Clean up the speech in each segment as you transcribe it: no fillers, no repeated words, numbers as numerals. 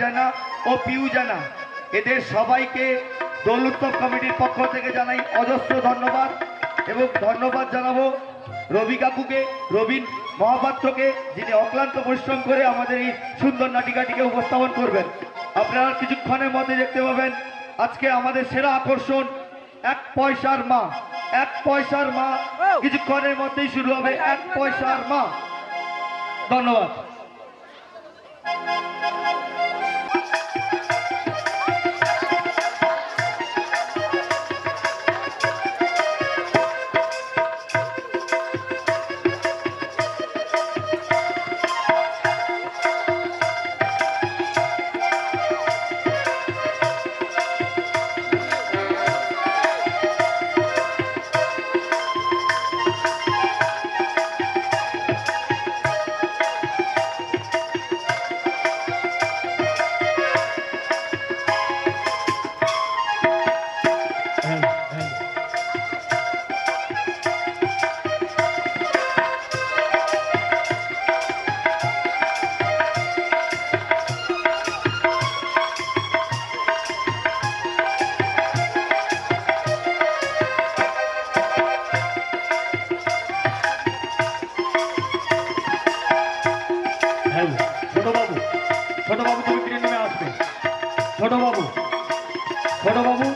জানা ও পিউ জানা, এদের সবাইকে দোল উৎসব কমিটির পক্ষ থেকে জানাই অজস্র ধন্যবাদ। এবং ধন্যবাদ জানাবো রবি কাকুকে, রবীন মহাপাত্রকে, যিনি অক্লান্ত পরিশ্রম করে আমাদের এই সুন্দর নাটিকাটিকে উপস্থাপন করবেন। আপনারা কিছুক্ষণের মধ্যে দেখতে পাবেন আজকে আমাদের সেরা আকর্ষণ এক পয়সার মা। এক পয়সার মা কিছুক্ষণের মধ্যেই শুরু হবে। এক পয়সার মা। ধন্যবাদ। ছোটবাবু, ছোটবাবু তুমি কিনে নেমে আসবে। ছোটবাবু, ছোটবাবু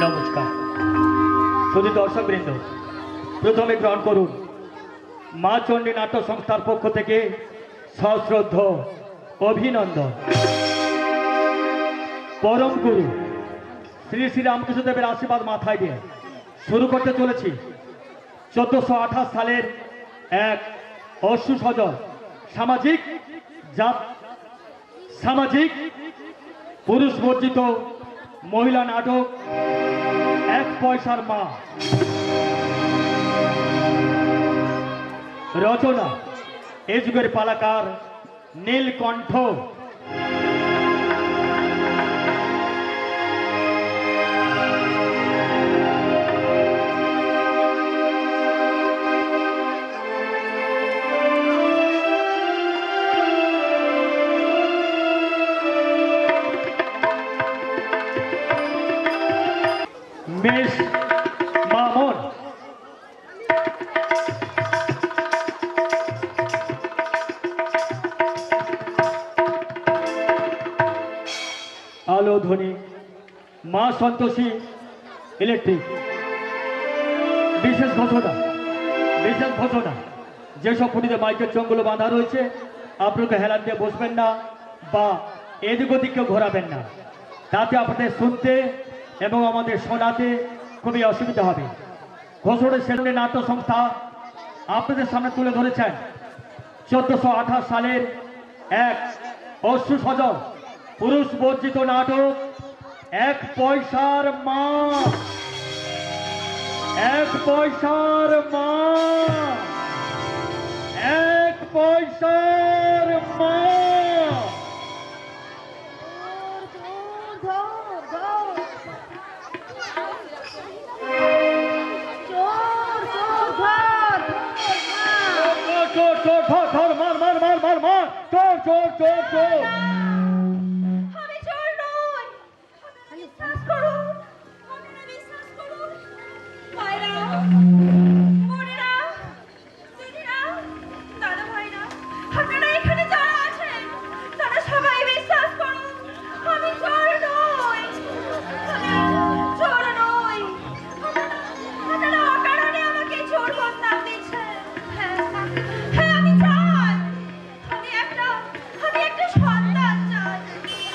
নমস্কার। শুধু দর্শকবৃন্দ, প্রথমে গ্রহণ করুন মা চণ্ডী নাট্য সংস্থার পক্ষ থেকে সশ্রদ্ধ অভিনন্দন। পরম গুরু শ্রী শ্রী রামকৃষ্ণদেবের আশীর্বাদ মাথায় দিয়ে শুরু করতে চলেছি 1428 সালের এক অসুসজল সামাজিক পুরুষ বর্জিত মহিলা নাটক এক পয়সার মা। রচনা এ যুগের পালাকার নীলকণ্ঠ। মিস মামুন আলো ধ্বনি মা সন্তোষী ইলেকট্রিক। বিশেষ ঘোষণা যেসব ফুটিতে মাইকের চোঙগুলো বাঁধা রয়েছে আপনাকে হেলান দিয়ে বসবেন না বা এদিক ওদিকে ঘোরাবেন না। তাতে আপনাদের শুনতে এবং আমাদের শোনাতে খুবই অসুবিধা হবে। ঘোষণের সেলুনে নাট্য সংস্থা আপনাদের সামনে তুলে ধরেছেন 1428 সালের এক অশ্রু সজল পুরুষ বর্জিত নাটক এক পয়সার মা। এক পয়সার মা, এক পয়সার মা। ধর মার মার মার মার মার চোর চোর চোর চোর। আমি চোর নই। আপনারা বিশ্বাস করুন, আপনারা বিশ্বাস করুন। মায়েরা, বোনেরা, দিদিরা, দাদা ভাইরা, আপনারা এখানে যারা আছেন তারা সবাই বিশ্বাস করুন আমি চোর নই। আমি চোর নই। আপনারা অকারণে আমাকে চোর বদনাম দিচ্ছেন। হ্যাঁ, হ্যাঁ, আমি চাই। আমি একটা সন্তান চাই।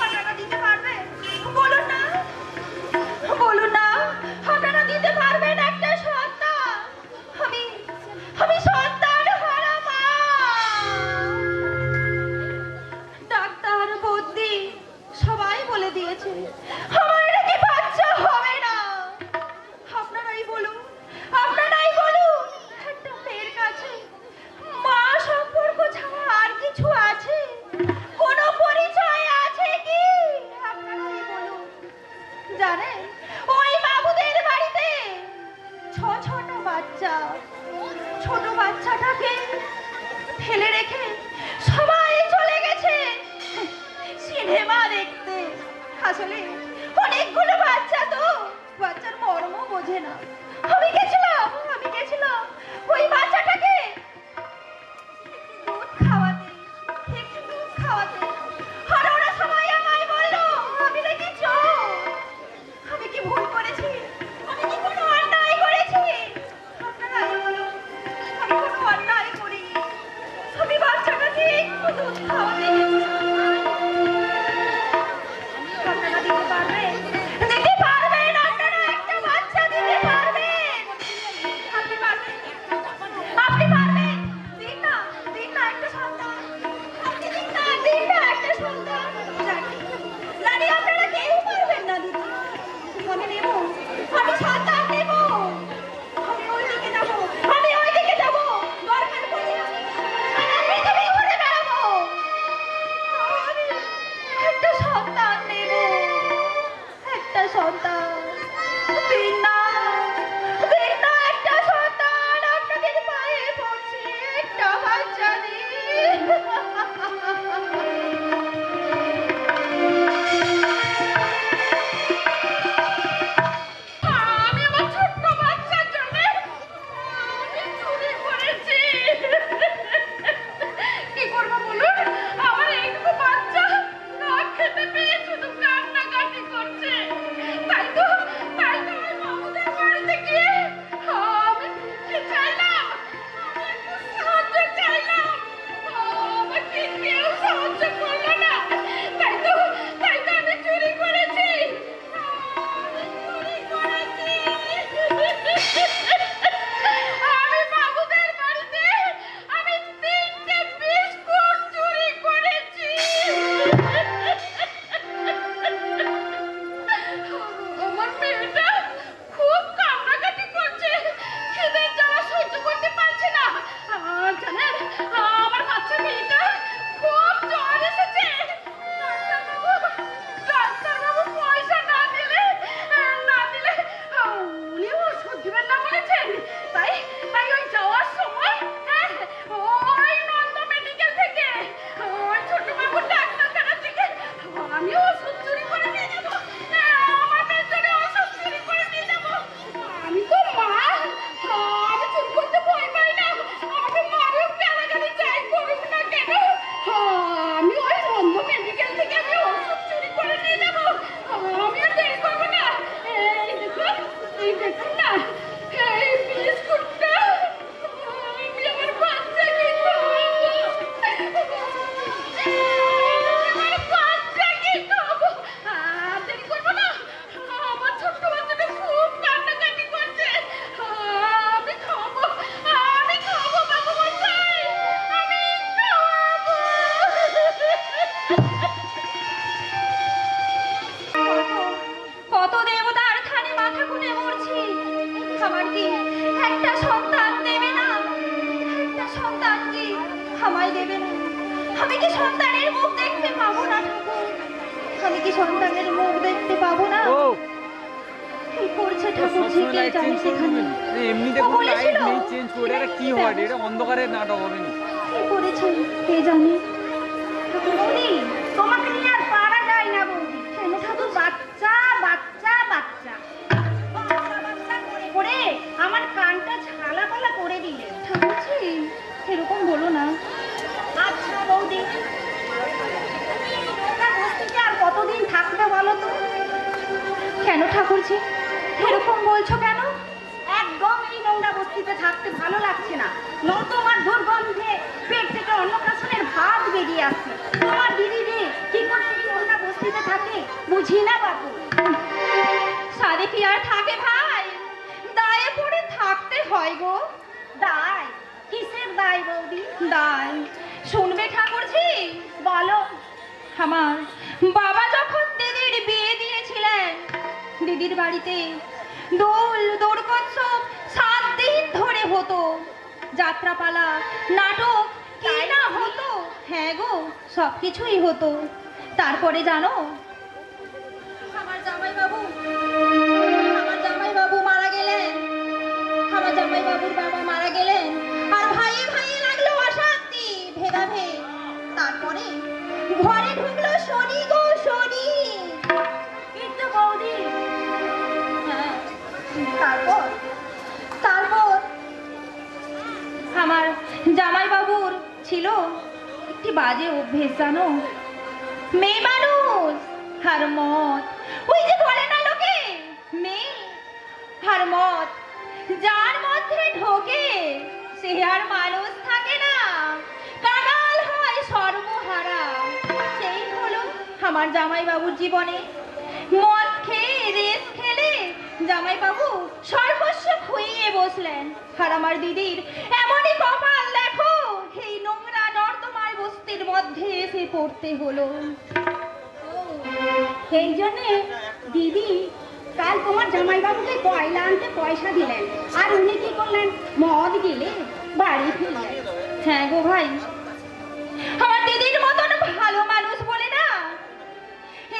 আপনারা দিতে পারবেন? বলুন না, বলুন না, আপনারা দিতে পারবেন একটা সন্তান? আমি সন্তান হারা মা। ডাক্তার বদ্যি সবাই বলে দিয়েছে আমার নাকি বাচ্চা হবে না। আপনারাই বলুন, আপনারাই বলুন, একটা মেয়ের কাছে মা সম্পর্ক ছাড়া আর কিছু আছে? কোনো পরিচয় আছে কি? আপনারাই বলুন। জানেন, ওই বাবুদের বাড়িতে ছোট বাচ্চা, ছোট বাচ্চাটাকে ফেলে রেখে সবাই চলে গেছে সিনেমা দেখতে। আসলে অনেকগুলো বাচ্চা তো বাচ্চার মর্ম বোঝে না। আমি গেছিলাম ওই বাচ্চাটাকে দুধ খাওয়াতে, একটু দুধ খাওয়াতে। আর ওরা সবাই আমায় বললো আমি নাকি চোর। আমি কি ভুল করেছি? আমি কি কোনো অন্যায় করেছি? আপনারাই বলুন, আমি কোনো অন্যায় করিনি। আমি বাচ্চাটাকে একটু দুধ খাওয়াতে গেছিলাম। আপনারা দিতে পারবেন? দিতে পারবেন? আপনারা একটা বাচ্চা দিতে পারবেন? আপনি পারবেন? ঠাকুরের মুখ দেখতে পাবো না। কি করছে ঠাকুরজি কে জানে সেখানে। এমনিতে ও কোনো লাইট বলেছিল, নেই, চেঞ্জ করে এটা কি হয়? এটা অন্ধকারের নাটক হবে না। কি করেছে কে জানে। বৌদি তোমাকে নিয়ে আর পারা যায় না বৌদি। কেন ঠাকুর? বাচ্চা বাচ্চা বাচ্চা বাচ্চা করে করে আমার কানটা ঝালাপালা করে দিলে। ঠাকুরজি এরকম বলো না। আচ্ছা বৌদি, ওটা বস্তিতে আর কতদিন থাকবে বলো তো? কেন ঠাকুরজি এরকম বলছো কেন? একদম এই নোংরা বস্তিতে থাকতে ভালো লাগছে না। তোমার দুর্গন্ধে পেট থেকে অন্নপ্রাশনের ভাত বেরিয়ে আসছে। তোমার দিদি রে কি করে এই নোংরা বস্তিতে থাকে বুঝি না বাবু। সারে কি আর থাকে ভাই? দায়ে পড়ে থাকতে হয় গো। দায়? কিসের দায় বৌদি? দায় শুনবে ঠাকুরজি? বলো। আমার বাবা যখন দিদির বিয়ে দিয়েছিলেন, দিদির বাড়িতে দোল দোরকোৎসব 7 দিন ধরে হতো। যাত্রাপালা, নাটক কি না হতো। হ্যাঁ গো, সবকিছুই হতো। তারপরে জানো আমার জামাইবাবু মারা গেলেন। আমার জামাইবাবুর বাবা মারা গেলেন। আর ভাইয়ে ভাইয়ে লাগলো অশান্তি, ভেদাভেদ। তারপরে ঘরে ঢুকলো শনি গো শনি। কিন্তু বৌদি হ্যাঁ, তারপর আমার জামাইবাবুর ছিল একটি বাজে অভ্যেস জানো। মেয়ে মানুষ আর মদ, ওই যে বলে না লোকে মেয়ে আর মদ যার মধ্যে ঢোকে সে আর মানুষ থাকে না, কাঙাল হয় সর্বহারা। সেই হলো আমার জামাইবাবুর জীবনে। মদ খেয়ে রেস খেলে জামাইবাবু সর্বস্ব খুইয়ে বসলেন। আর আমার দিদির এমনই কপাল দেখো, এই নোংরা নর্দমার বস্তির মধ্যে এসে পড়তে হলো। সেই জন্যে দিদি কাল তোমার জামাইবাবুকে কয়লা আনতে পয়সা দিলেন, আর উনি কি করলেন? মদ গেলে বাড়ি ফিরলেন। হ্যাঁ গো ভাই, আমার দিদির মতন ভালো মানুষ বলে না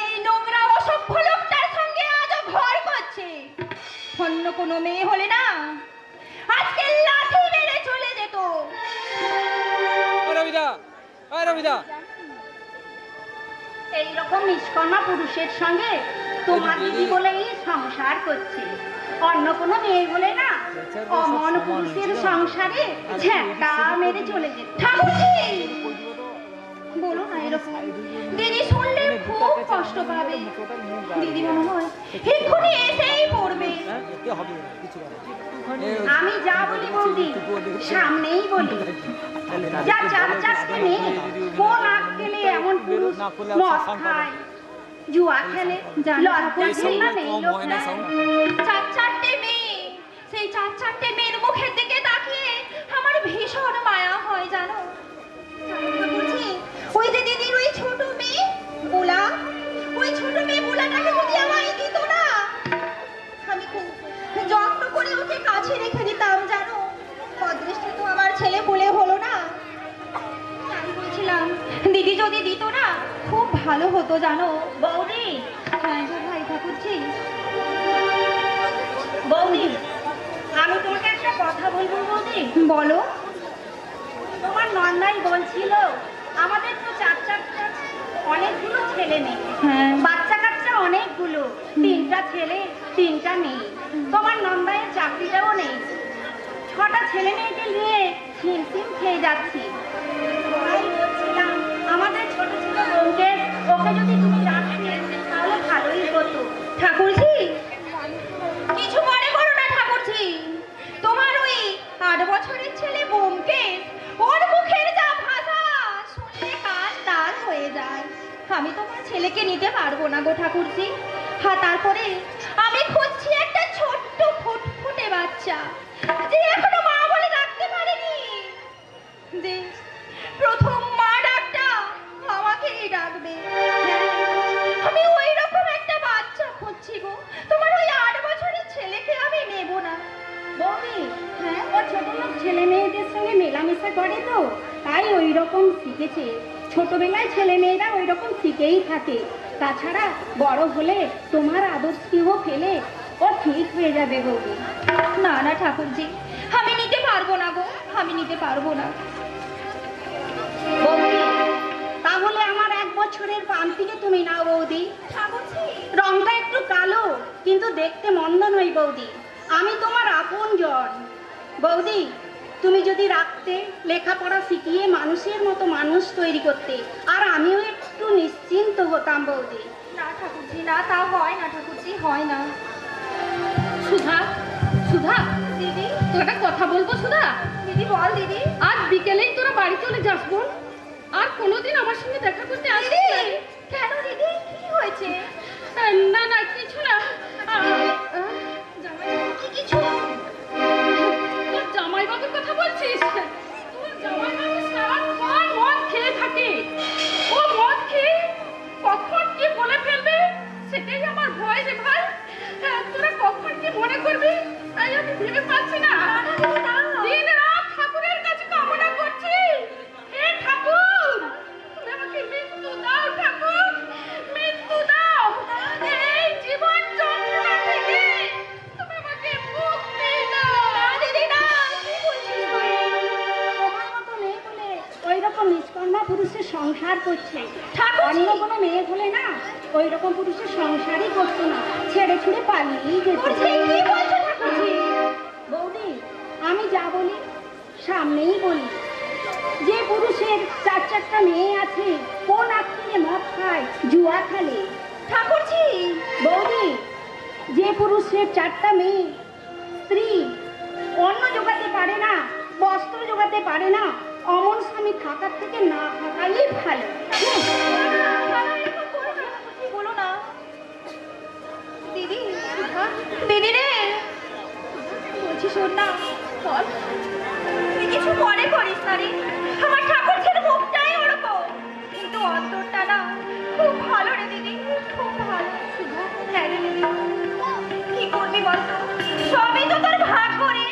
এই নোংরা অসভ্য লোকটার সঙ্গে আজও ঘর করছে। অন্য কোনো মেয়ে হলে না আজকে লাঠি মেরে চলে যেত। রবিদা এইরকম নিষ্কর্মা পুরুষের সঙ্গে তোমার দিদি বলেই সংসার করছে, অন্য কোনো মেয়ে বলে না অমন পুরুষের সংসারে ঝ্যাঁটা মেরে চলে যেত। ঠাকুরজি বলো না এরকম, দিদি শুনলে খুব কষ্ট পাবে। দিদি মনে হয় এক্ষুনি এসেই পড়বে। আমি যা বলি বৌদি সামনেই বলি। যা 4-4টে মেয়ে কোন আক্কেলে এমন পুরুষ মদ খায়, জুয়া খেলে, লজ্জা ঘেন্না নেই লোকটা। 4-4টে মেয়ে, সেই 4-4টে মেয়ের মুখের দিকে তাকিয়ে আমার ভীষণ মায়া হয় জানো। বুঝি ওই যে দিদির ওই ছোট মেয়ে বুলা, ওই ছোট মেয়ে বুলাটাকে যদি আমায় দিত না, আমি খুব যত্ন করে ওকে কাছে রেখে দিতাম জানো। অদৃষ্টে তো আমার ছেলে বলে হলো না। আমি বলছিলাম দিদি যদি দিত না খুব ভালো হতো জানো। বৌদি হ্যাঁ গো ভাই ঠাকুরজি। বৌদি আমি তোমাকে একটা কথা বলবো বৌদি। বলো। তোমার নন্দাই বলছিল আমাদের তো 4-4টা অনেকগুলো ছেলে মেয়ে, বাচ্চা কাচ্চা অনেকগুলো, 3টা ছেলে 3টা মেয়ে। তোমার নন্দাইয়ের চাকরিটাও নেই, 6টা ছেলে মেয়েকে নিয়ে হিমশিম খেয়ে যাচ্ছি। তাই বলছিলাম আমাদের ছোট ছোট বোনকে ওকে যদি তুমি রাখতে তাহলে ভালোই হতো। ঠাকুরজি কিছু মনে করো না ঠাকুরজি, তোমার ওই 8 বছরের ছেলে বোমকে ওর মুখের যা ভাষা শুনলে কান লাল হয়ে যায়। আমি তোমার ছেলেকে নিতে পারবো না গো ঠাকুরজি। হ্যাঁ তারপরে আমি খুঁজছি একটা ছোট্ট ফুটফুটে বাচ্চা যে এখনো মা বলে ডাকতে পারেনি, যে প্রথম মা ডাকটা আমাকেই ডাকবে। আমি ওই রকম একটা বাচ্চা খুঁজছি গো। তোমার ওই 8 বছরের ছেলেকে আমি নেব না। বৌদি হ্যাঁ ও ছোট লোক ছেলে মেয়েদের সঙ্গে মেলামেশা করে তো, তাই ওই রকম শিখেছে। ছোটবেলায় ছেলে মেয়েরা ওই রকম শিখেই থাকে। তাছাড়া বড় হলে তোমার আদর স্নেহ ফেলে ও ঠিক হয়ে যাবে বৌদি। না না ঠাকুরজি, আমি নিতে পারবো না গো, আমি নিতে পারবো না। বৌদি, তাহলে আমার 1 বছরের পান্তিকে তুমি নাও বৌদি। ঠাকুরজি, রংটা একটু কালো কিন্তু দেখতে মন্দ নয় বৌদি, আমি তোমার আপনজন। বৌদি, তুমি যদি রাখতে, লেখাপড়া শিখিয়ে মানুষের মতো মানুষ তৈরি করতে, আর আমিও একটু নিশ্চিন্ত হতাম বৌদি। না ঠাকুরজি, না তা হয় না ঠাকুরজি, হয় না। সুধা, সুধা, দিদি, তোর একটা কথা বলবো সুধা। দিদি বল দিদি। আজ বিকেলেই তোরা বাড়ি চলে যাস বোন, আর কোনোদিন আমার সঙ্গে দেখা করতে আসবি দিদি, না। কেন দিদি, কি হয়েছে? না না কিছু না। জামাইবাবু কি কিছু? তোর জামাইবাবুর কথা বলছিস? তোর জামাইবাবু সারাক্ষণ মদ খেয়ে থাকে। ও মদ খেয়ে কখন কি বলে ফেলবে সেটাই আমার ভয় রে ভাই। তোরা কখন কি মনে করবি তাই আমি ভেবে পাচ্ছি না। দিন রাত ঠাকুরের কাছে কামনা করছি, হে ঠাকুর তুমি আমাকে মৃত্যু দাও, ঠাকুর মৃত্যু দাও। এই জীবন যন্ত্রণা থেকে তুমি আমাকে মুক্তি দাও। দিদি না, কি বলছিস তুই? তোমার মতো মেয়ে বলে ওই রকম নিষ্কর্মা পুরুষের সংসার করছে। ঠাকুরজি! অন্য কোনো মেয়ে হলে না ওই রকম পুরুষের সংসারই করতো না, ছেড়ে ছুড়ে পালিয়েই যেত। ঠাকুরজি, কি বলছো ঠাকুরজি? বৌদি, আমি যা বলি সামনেই বলি। যে পুরুষের 4-4টা মেয়ে আছে, কোন আত্মীয় মদ খায়, জুয়া খেলে। ঠাকুরজি, বৌদি, যে পুরুষের 4টা মেয়ে, স্ত্রী, অন্ন জোগাতে পারে না, বস্ত্র জোগাতে পারে না, অমন স্বামী থাকার থেকে না থাকাই ভালো। বলো না দিদি। দিদি রে, বলছি শোন না, বল। তুই কিছু মনে করিস না রে, আমার ঠাকুরজির মুখটাই ওরকম, কিন্তু অন্তরটা না খুব ভালো রে দিদি, খুব ভালো। হ্যাঁ রে দিদি, কি করবি বলতো, সবই তো তোর ভাগ্য রে।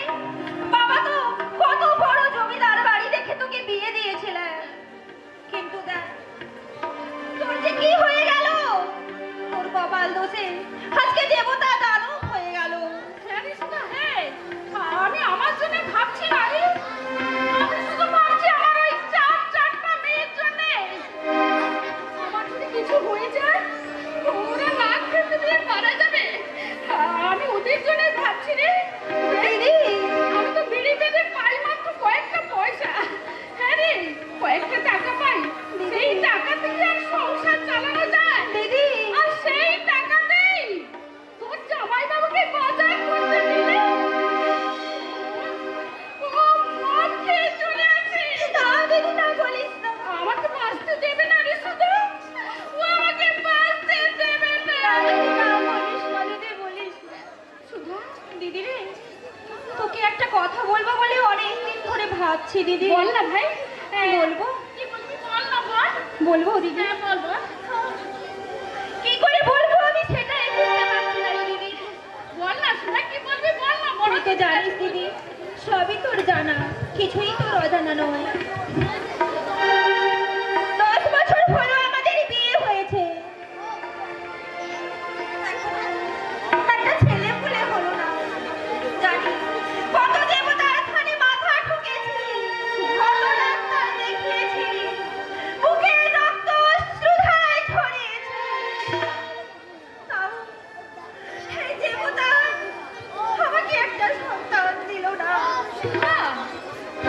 বাবা তো কত বড় জমিদার বাড়ি দেখে তোকে বিয়ে দিয়েছিলেন, কিন্তু দেখ তোর যে কি হয়ে গেল, তোর কপাল দোষে আজকে দেবতা দানব হয়ে গেল। হ্যাঁ রে সুধা, হ্যাঁ, আমি আমার জন্য ভাবছি না রে, আমি শুধু ভাবছি আমার ওই 4-4টা মেয়ের জন্য। আমার যদি কিছু হয়ে যায় ওরা না খেতে দিয়ে মারা যাবে, আমি ওদের জন্য ভাবছি রে। দিদি, আমি তো বিড়ি বেঁধে পাই মাত্র কয়েকটা পয়সা। হ্যাঁ রে, কয়েকটা টাকা পাই, সেই টাকা থেকে আর সংসার চালানো যায়। দিদি, আর সেই টাকাতেই তোর জামাইবাবুকে বাজার করতে দিলে ও মদ খেয়ে চলে আসে। না দিদি, না বলিস না। আমাকে বাঁচতে দেবে না রে শুধু, ও আমাকে বাঁচতে দেবে না। না দিদি, না বলিস না দিদি, বলিস না। শুধু দিদি রে, তোকে একটা কথা বলবো বলে অনেকদিন ধরে ভাবছি দিদি। বল না ভাই। বলবো? কি বলবি বল না বল। বলবো দিদি? হ্যাঁ বলবো। কি করে বলবো আমি সেটাই বুঝতে পারছি না রে দিদি। বল না শুধু, কি বলবি বল না। তুই তো জানিস দিদি, সবই তোর জানা, কিছুই তোর অজানা নয়। 10 বছর হলো আমাদের বিয়ে হয়েছে, একটা ছেলে পুলে হলো না। জানিস কত দেবতার স্থানে মাথা ঠুকেছি, কত ডাক্তার দেখিয়েছি, বুকের রক্ত অশ্রুধারায় ঝরিয়েছি, তাও সেই দেবতা আমাকে একটা সন্তান দিল না।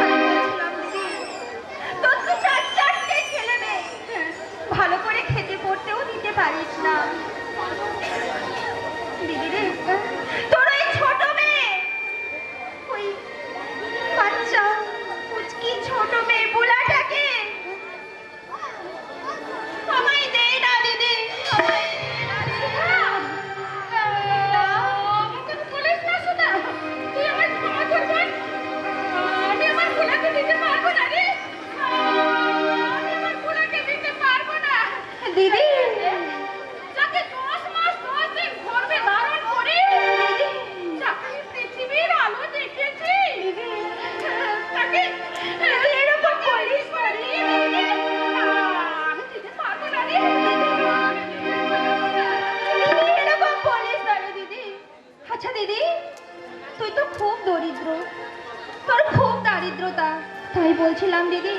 আমি বলছিলাম দিদি, দারিদ্রতা। তাই বলছিলাম দিদি,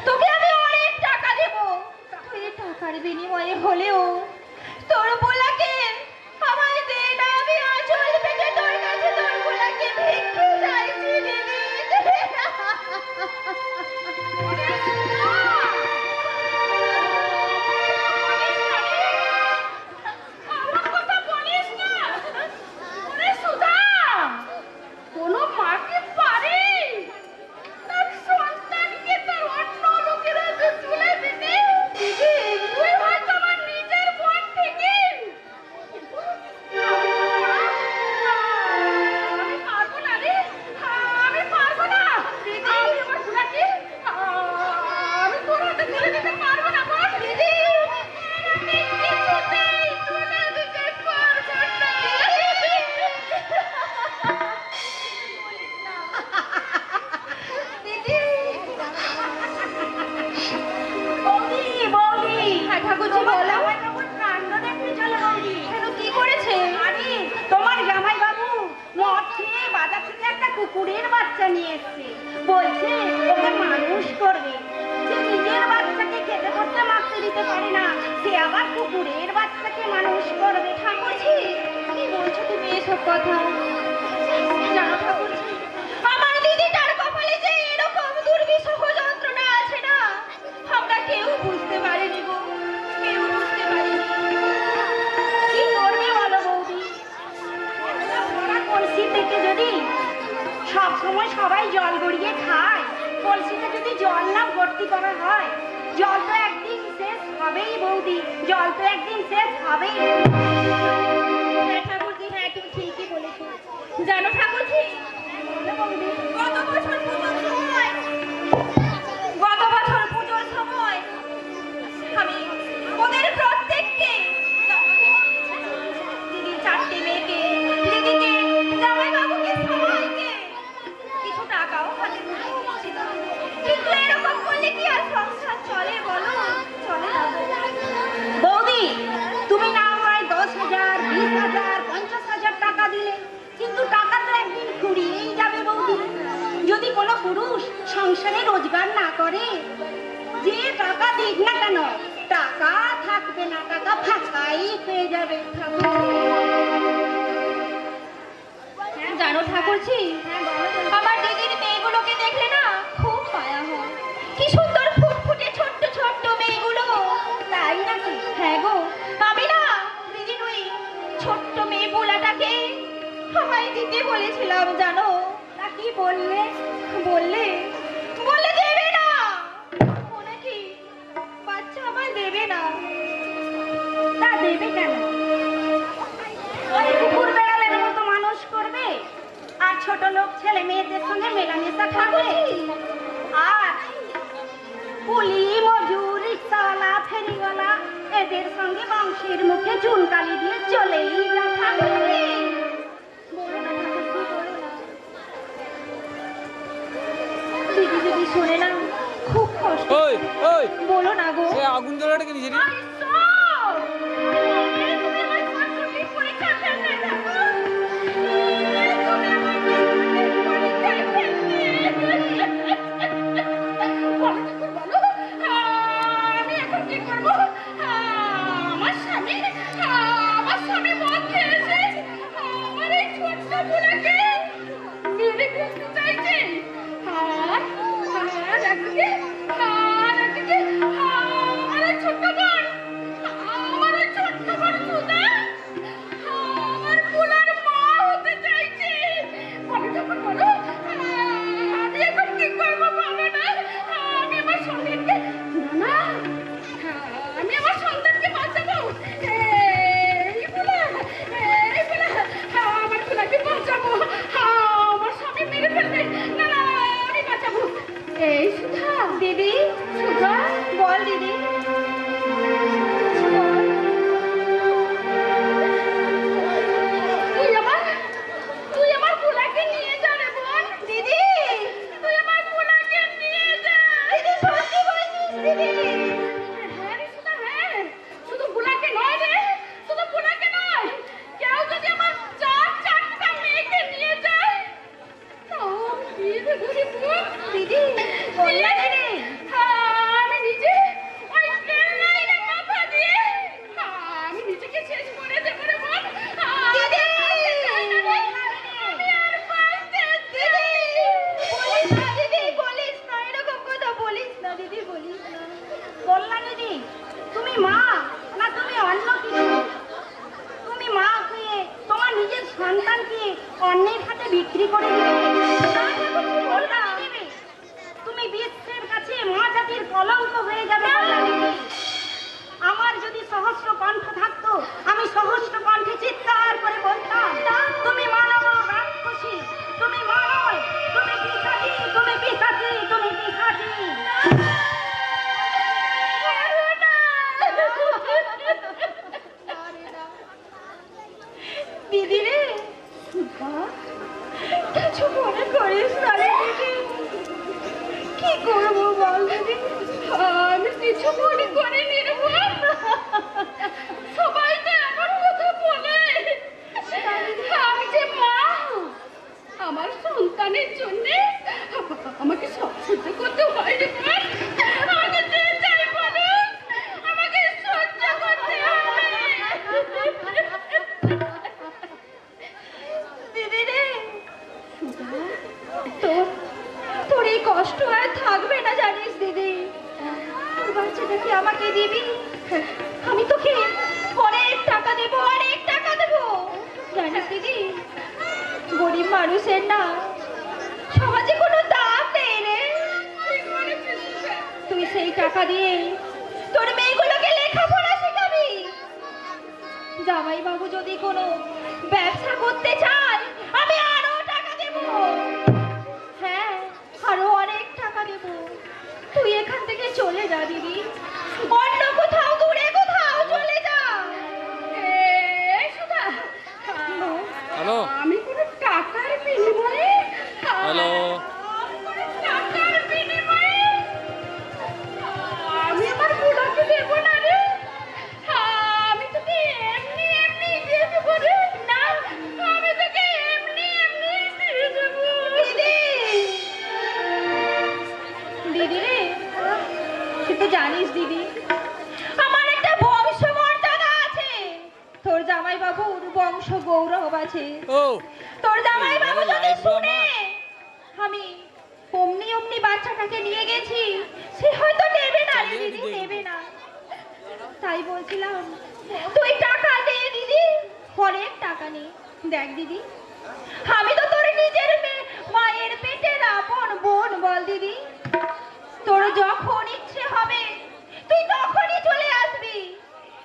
তোকে আমি অনেক টাকা দেব, তুই টাকার বিনিময়ে হলেও তোর বোলাকে আমায় দে না। আমি আঁচল পেতে তোর কাছে তোর বোলাকে ভিক্ষে চাইছি দিদি। আমার কথা বলিস না। ওরে সুধা, কোনো মাকে পারে তার সন্তানকে তার অন্য লোকের হাতে তুলে দিতে? তুই হয়তো আমার নিজের বোন থেকে। আমি পারবো না রে, আমি পারবো না। আমি আমার বোনাকে আমি তোর হাতে তুলে দিতে পারবো না বোন। দিদি, আমি কিছুতেই তুলে দিতে পারবো না। দিদি, বৌদি, বৌদি। হ্যাঁ ঠাকুরজি বলো। জামাই বাবুর কাণ্ড দেখতে চলো বৌদি। কেন, কি করেছে? আরে তোমার জামাই বাবু মদ খেয়ে বাজার থেকে একটা কুকুরের বাচ্চা নিয়ে এসেছে, বলছে ওকে মানুষ করবে। যে নিজের বাচ্চাকে খেতে করতে মারতে দিতে পারে না, সে আবার কুকুরের বাচ্চাকে মানুষ করবে। ঠাকুরজি, কি বলছো তুমি এসব কথা? জানো ঠাকুরজি, আমার দিদিটার কপালে যে এরকম দুর্বিষহ যন্ত্রণা আছে না, আমরা কেউ বুঝতে পারিনি গো, কেউ বুঝতে পারিনি। কি করবে বলো বৌদি? একটা ভরা কলসি থেকে যদি সব সময় সবাই জল গড়িয়ে খায়, কলসিতে যদি জল না ভর্তি করা হয়, জল তো একদিন শেষ হবেই বৌদি, জল তো একদিন শেষ হবেই। হ্যাঁ ঠাকুরজি, হ্যাঁ তুমি ঠিকই বলেছো। জানো ঠাকুরজি, গত বছর পুজোর সময় আমি ওদের প্রত্যেককে, দিদি চারটে মেয়েকে, দিদিকে, জামাই বাবুকে, সবাইকে কিছু টাকাও হাতে তুলে দিয়েছিলাম। কিন্তু এরকম করলে কি আর সংসার চলে বলো? চলে না বৌদি। তুমি না হয় 10,000, 20,000, 50,000 টাকা দিলে, কিন্তু টাকা তো একদিন ফুরিয়েই যাবে বৌদি। যদি কোনো পুরুষ সংসারে রোজগার না করে, যে টাকা দিক না কেন, টাকা থাকবে না, টাকা ফাঁকাই হয়ে যাবে। জানো ঠাকুরজি, আমার দিদির মেয়েগুলোকে দেখলে না খুব মায়া হয়। কি সুন্দর ফুটফুটে ছোট্ট ছোট্ট মেয়েগুলো, তাই নাকি? হ্যাঁ গো, আমি না দিদির ওই ছোট্ট মেয়ে বোলাটাকে আমায় দিতে বলেছিলাম, জানো? তা কি বললে? বললে বললে দেবে না। ও নাকি বাচ্চা আমায় দেবে না। তা দেবে কেন? ওই কুকুর বেড়ালের মতো মানুষ করবে, আর ছোট লোক ছেলে মেয়েদের সঙ্গে মেলামেশা থাকবে, আর কুলি মজুর রিক্সাওয়ালা ফেরিওয়ালা এদের সঙ্গে বংশের মুখে চুনকালি দিয়ে চলেই যা থাকবে। বলো না ঠাকুরজি, বলো না। দিদি যদি শোনে না খুব কষ্ট। ওই ওই বলো না গো। সে আগুন জ্বলাটাকে নিজে নি আরে সব! তুমি আমার সাংসারিক পরীক্ষা ফেললে দেখো। তুমি আমার সাংসারিক পরীক্ষা ফেললে। বলো ঠাকুর, বলো। আমি এখন কি করবো? আমার স্বামী মদ খেয়েছে, আমার এই ছোট্ট বোলাকে মেরে ফেলতে চাইছে। আর একদিকে আমার এই ছোট্ট বোন সন্তানকে অন্যের হাতে বিক্রি করে দিবে? বললাম, তুমি বিশ্বের কাছে মা জাতির কলঙ্ক হয়ে যাবে কল্যাণী। আমার যদি সহস্র কণ্ঠ থাকতো, আমি সহস্র কণ্ঠে চিৎকার করে বলতাম, তুমি মানব রাক্ষসী, তুমি মানব, তুমি পিশাচী, তুমি পিশাচী, তুমি পিশাচী। দিদি রে, কিছু মনে করিস না রে দিদি। কি করবো বল দিদি? আমি কিছু মনে করিনি রে মা। সবাই তো এমন কথা বলে। আমি যে মা, আমার সন্তানের জন্য আমাকে সব সহ্য করতে হয় রে মা। আমাকে যে যাই বলো, আমাকে সহ্য করতে হবে। দিদি রে, তোর তোর এই কষ্ট আর থাকবে না জানিস দিদি। তোর বাচ্চাটাকে আমাকে দিবি, আমি তোকে অনেক টাকা দেবো, অনেক টাকা দেবো। জানিস দিদি, গরিব মানুষের না সমাজে কোনো দাম নেই রে। তুই সেই টাকা দিয়ে তোর মেয়েগুলোকে লেখাপড়া শেখাবি। জামাই বাবু যদি কোনো ব্যবসা করতে চায়, আমি আরো টাকা দেব। হ্যাঁ, আরো অনেক টাকা দেব। তুই এখান থেকে চলে যা দিদি, অন্য কোথাও দূরে কোথাও চলে যা। এই সুধা, হ্যালো আমি কোনো টাকার বিনিময়ে হ্যালো আমি কোনো টাকার বিনিময়ে আমি আমার বুড়াকে দেবো না রে। আমি তোকে এমনি এমনি দিয়ে দেবো রে। না, আমি তোকে এমনি এমনি দিয়ে দেবো। দিদি, দিদি রে, তুই তো জানিস দিদি, আমার একটা বংশ মর্যাদা আছে। তোর জামাই বাবুর বংশ গৌরব আছে। ও তোর জামাই বাবু এই যদি লাইফ শুনে আমার। আমি অমনি অমনি বাচ্চাটাকে নিয়ে গেছি, সে হয়তো নেবে না রে চালিয়ে দিদি, দিতে। নেবে না। তাই বলছিলাম, তুই টাকা দে দিদি, অনেক টাকা নে। দেখ দিদি, আমি তো তোর নিজের মায়ের পেটের আপন বোন বল দিদি। তোর যখন ইচ্ছে হবে তুই তখনই চলে আসবি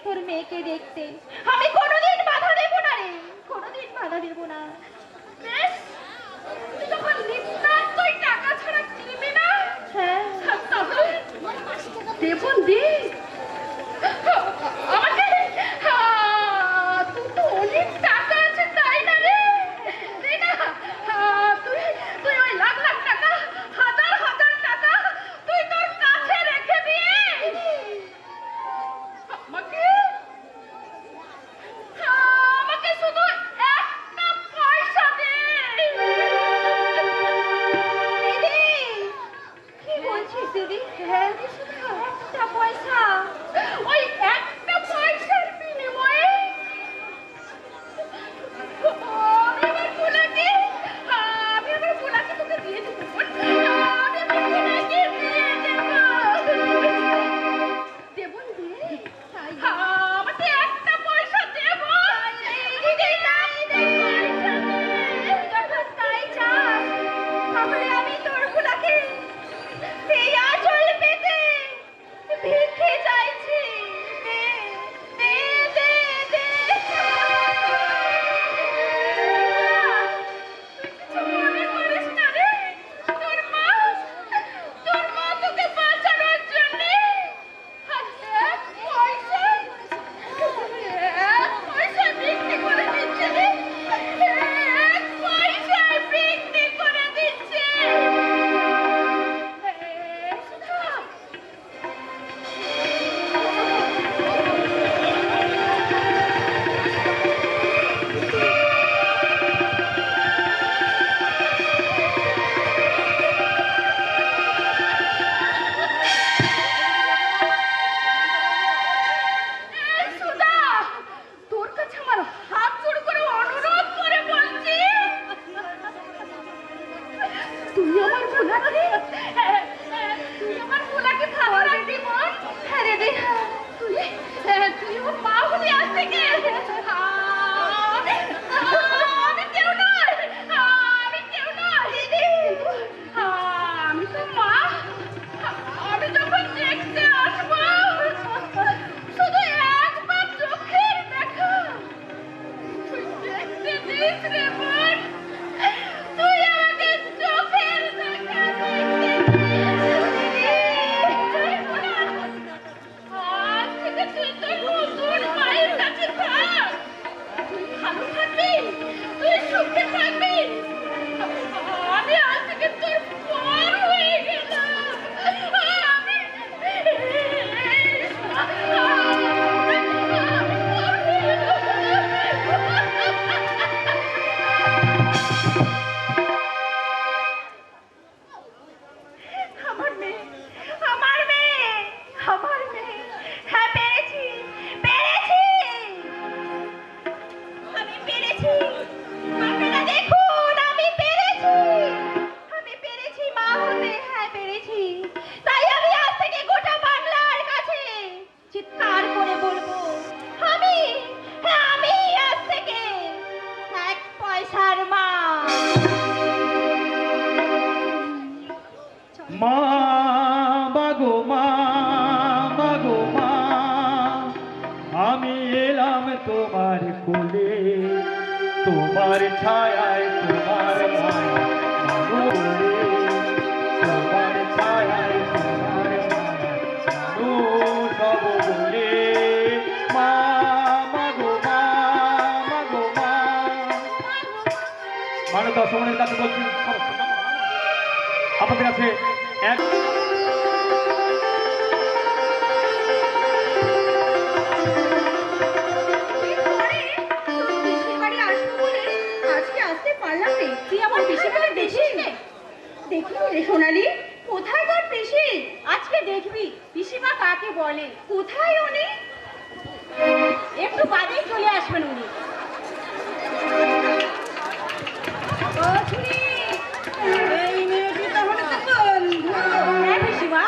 তোর মেয়েকে দেখতে। আমি কোনোদিন বাধা দেব না রে, কোনোদিন বাধা দেব না। বেশ, তুই যখন নিতান্তই টাকা ছাড়া কিনবি না, হ্যাঁ, তাহলে দেবন দে আমাকে। তুই তো অনেক টাকা আছে তাই না রে? দে না। তুই তুই ওই লাখ লাখ টাকা, হাজার হাজার টাকা তুই তোর কাছে রেখে দিয়ে আমাকে দিস রে বোন, তুই আমাকে চোখের দেখা আজ থেকে তুই তোর নতুন মায়ের কাছে থাক। তুই ভালো থাকবি, তুই সুখে থাকবি। আমি আজ থেকে তোর পর হয়ে গেলাম। আমার মেয়ে, আমার মেয়ে, আমার মেয়ে। হ্যাঁ, পেরেছি, পেরেছি, আমি পেরেছি। আপনারা দেখুন, আমি পেরেছি, আমি পেরেছি মা হতে। হ্যাঁ, পেরেছি। তাই আমি আজ থেকে গোটা বাংলার কাছে চিৎকার করে বলবো, আমি, হ্যাঁ, আমি আজ থেকে 1 পয়সার মা। মা মাগো মা, মাগো মা, আমি এলাম তোমার কোলে, তোমার ছায়ায় তোমার মায়া মানো রে, তোমার ছায়ায় তোমার মায়া মানো সব বলে। মা মাগো মা, মাগো মা, মানব দর্শনের কাছে বলছি আপনাদের কাছে এক সোনালি, কোথায় তোর পিসি? আজকে দেখবি পিসিমা কাকে বলে। কোথায় উনি? একটু বাদেই চলে আসবেন উনি। এই মেয়েটি তাহলে তো বন্ধু। হ্যাঁ পিসিমা,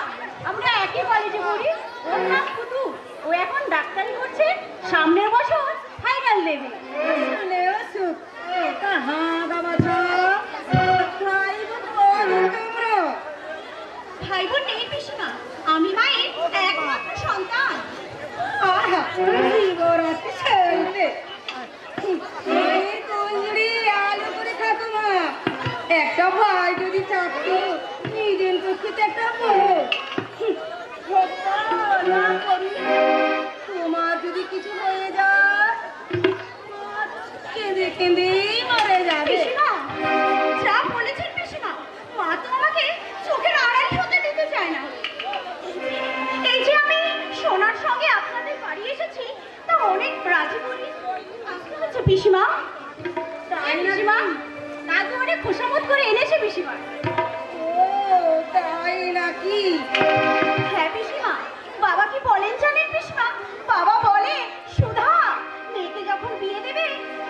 আমরা একই কলেজে পড়ি। ওর নাম পুতু। ও এখন ডাক্তারি করছে, সামনের বছর ফাইনাল দেবে। ভাই বোন নেই পিসিমা, আমি মায়ের একমাত্র সন্তান। একটা ভাই যদি থাকতো, নিজের পক্ষে একটা তোমার যদি কিছু হয়ে যায়, কেঁদে কেঁদেই মরে যাবে। পিসিমা, যা বলেছেন পিসিমা, মা তো আমাকে চোখের আড়াল হতে দিতে চায় না। এই যে আমি সোনার সঙ্গে আপনাদের বাড়ি এসেছি, তা অনেক রাজি বলি আসতে হচ্ছে পিসিমা। তাই পিসিমা, দাদু অনেক খোসামত করে এনেছে পিসিমা। ও তাই নাকি? হ্যাঁ পিসিমা, বাবা কি বলেন জানেন পিসিমা? বাবা বলে, সুধা মেয়েকে যখন বিয়ে দেবে,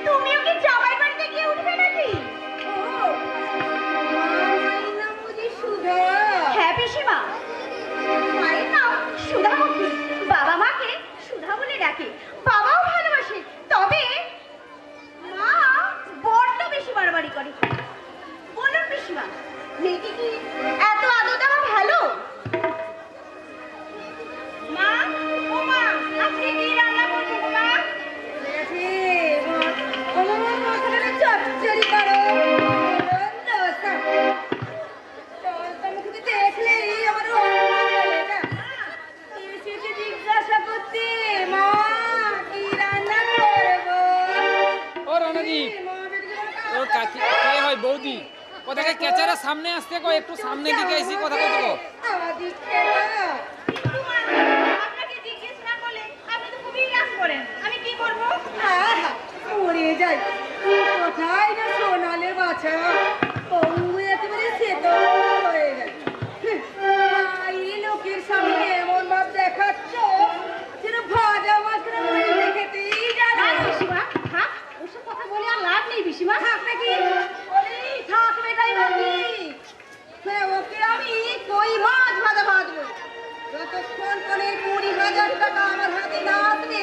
তুমিও কি জামাই বাড়িতে গিয়ে উঠবে নাকি? হ্যাঁ পিসিমা, মায়ের নাম সুধামুখী। বাবা মাকে সুধা বলে ডাকে। বাবাও ভালোবাসে, তবে মা বড্ড বেশি বাড়াবাড়ি করে। বলুন পিসিমা, মেয়েকে কি এত আদর দেওয়া ভালো? মা, ও মা, আজকে কি রান্না করছো গো মা? চচ্চড়ি করো। দেখলেই আমার জিজ্ঞাসা করতে, মা কি রান্না করবো? ও রণদীপ, তোর কাকি কে হয়? বৌদি কোথাকে কেচারা সামনে আসতে কো, একটু সামনে দিকে এসি কথা কত কো। আপনাকে জিজ্ঞেস না করলে আপনি তো খুবই রাগ করেন। আমি কি করবো? মরে যাই, কোথায় না সোনালে বাছা, একেবারে সেতো হয়ে যায়। এই লোকের সামনে এমন ভাব দেখাচ্ছ যেন ভাজা মাছটা খেতেই জানো। পিসিমা থাক, ওসব কথা বলে আর লাভ নেই পিসিমা। থাক নাকি? থাকবে তাই নাকি? ওকে আমি কই মাছ ভাজা ভাজবো, যতক্ষণ করে 20,000 টাকা আমার হাতে না আসবে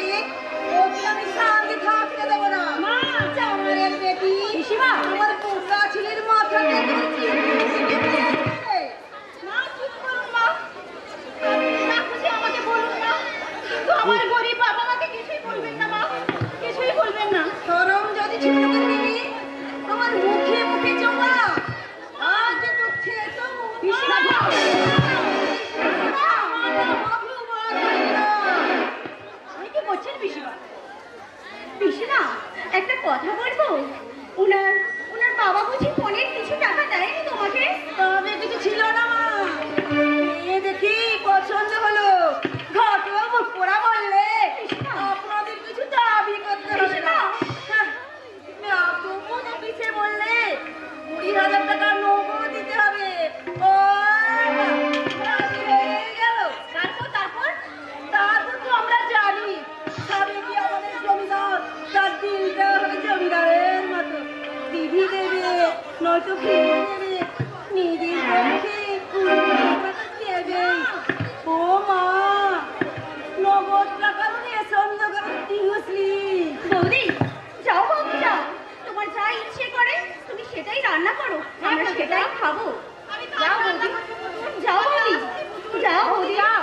ওকে আমি শান্তি থাকতে দেবো না। মা, চামারের বেটি, পিসিমা, আমার পোকা ছেলের মা কথা বলবো? উনার উনার বাবা বুঝি ফোনের কিছু টাকা দেয়নি তোমাকে? তবে কিছু ছিল না মা। এ দেখি পছন্দ হলো, ঘটেও মুখ পোড়া বললে আপনাদের কিছু দাবি করতে হবে না। তবুও তো পিছে বললে 20,000 টাকা নগদ দিতে হবে। ও রাজি হয়ে গেল। তারপর তারপর তারপর তো আমরা জানি স্বামীকে আমাদের জমিদার, তার দিলটা হবে জমিদারের মতো। দিদি দেবে, নয়তো খেয়ে দেবে, নিজের পক্ষে দেবেই। ও মা, নগদ টাকার রেশন দোকান দিয়েছি। বৌদি, যাও বৌদি যাও, তোমার যা ইচ্ছে করে তুমি সেটাই রান্না করো, আমরা সেটাই খাবো। যাও বৌদি, যাও বৌদি, যাও বৌদি যাও।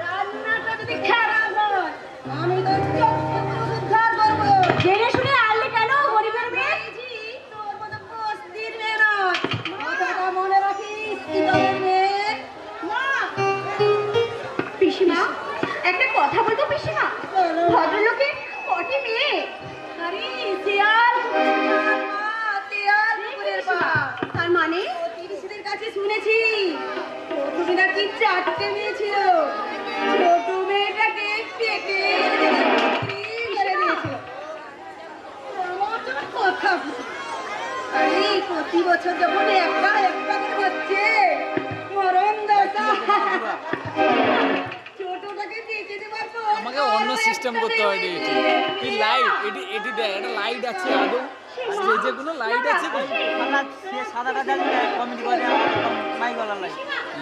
রান্নাটা যদি খারাপ হয় আমি তো উদ্ধার করবো। জেনে শুনে আনলে কেন গরিবের মেয়ে? তোর মতো বস্তির মেয়ে নয়, কথাটা মনে রাখিস। ইতরের মেয়ে। মা, পিসিমা, একটা কথা বলবো পিসিমা? ভদ্রলোকের কটি মেয়ে? আরে শিয়াল কুকুরের মা, শিয়াল কুকুরের মা। তার মানে প্রতিবেশীদের কাছে শুনেছি প্রথমে নাকি 4টে মেয়ে ছিল। ছোট মেয়েটাকে পেটে করে দিয়েছিল। আমার তো কথা বুঝি। আরে প্রতি বছর যখন একটা একটা করে হচ্ছে মরণ দশা। ছোটটাকে বেঁচে দেবার পর আমাকে অন্য সিস্টেম করতে হয় রে এটি। তুই লাইট এটি দেখ, একটা লাইট আছে আদৌ স্টেজে কোনো লাইট আছে কি? সে সাদাটা জ্বালিয়ে কমেডি করে মাই গলার লাই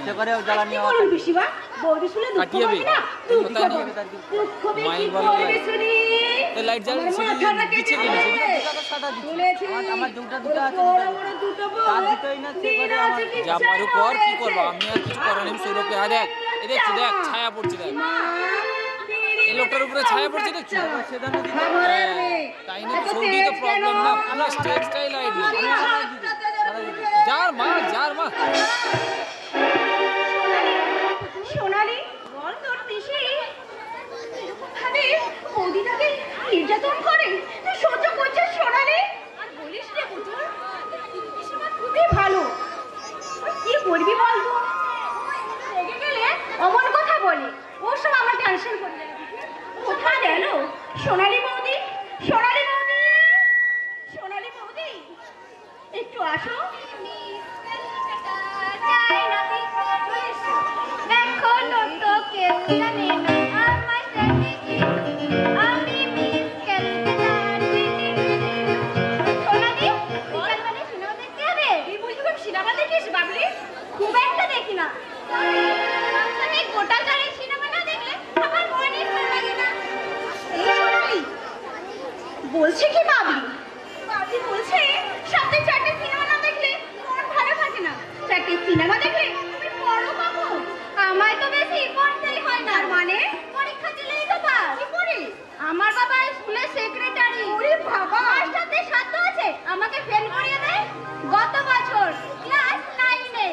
সে করে জ্বালানি কি বলুন পিসিমা? বৌদি শুনে দুঃখ কাটিয়ে পাবি না? তুই দুঃখ কোথায় পাবি। নিয়ে দুঃখ পেয়ে মাই কি বলো করবে লাইট। শুনি? এই লাইট জ্বালিয়ে আমার সেদিন মাথাটা দিচ্ছে কেটে কেন যাবে। সেদিন? সাদা দিচ্ছি। বলেছি, আমার দুটো আছে, বড় দুটো বড় দুটো বউ, তার দিতেই না, সে করে দিন আমার- আছে যা কিচ্ছু পারো কর, কি হয়েছে। করবো? আমি আর কিছু করার নেই সৌরভে। আর দেখ এ দেখছি, দেখ ছায়া পড়ছে, দেখ মা, এই লোকটার উপরে ছায়া পড়ছে দেখছি। সেদানো দিতে খবরের মেয়ে। তাই না, এত সৌদি তো তেজ প্রবলেম কেন? না, পুরো স্টেজটাই লাইট নেই। আমি হাতটাতে ধরে যার মা সোনালি, বল তোর পিসি এরকম ভাবে বৌদিটাকে নির্যাতন করে তুই সহ্য করছিস সোনালি? আর বলিস রে পুতুল, পিসিমা খুবই ভালো। আর কি করবি বল তো? রেগে গেলে অমন কথা বলে, ওর সব আমার টেনশন করে দেয়। কোথায় গেল সোনালি বৌদি? সোনালি বৌদি, সোনালি বৌদি, একটু আসো। এখনো তো কেউ জানে না আমার স্ট্র্যাটেজি, আমি মিস ক্যালকুলার। সোনালি, বিকালবেলা সিনেমা দেখতে হবে? তুই বুঝলি খুব সিনেমা দেখিস বাবলি? খুব একটা দেখি না। আমি গোটা চারে সিনেমা না দেখলে আমার মনই ভালো লাগে না। এই সোনালি বলছে কি বাবলি? বাবলি বলছে সপ্তাহে 4টে সিনেমা না দেখলে মন ভালো থাকে না। 4টে সিনেমা দেখলে আমি বড় পাবো। আমায় তো বেশি পড়তেই হয় না। মানে পরীক্ষা দিলেই তো পাস। কি করি? আমার বাবা স্কুলের সেক্রেটারি। ওরে বাবা, মাস্টারদের সাধ্য আছে আমাকে ফেল করিয়ে দেয়। গত বছর ক্লাস 9-এ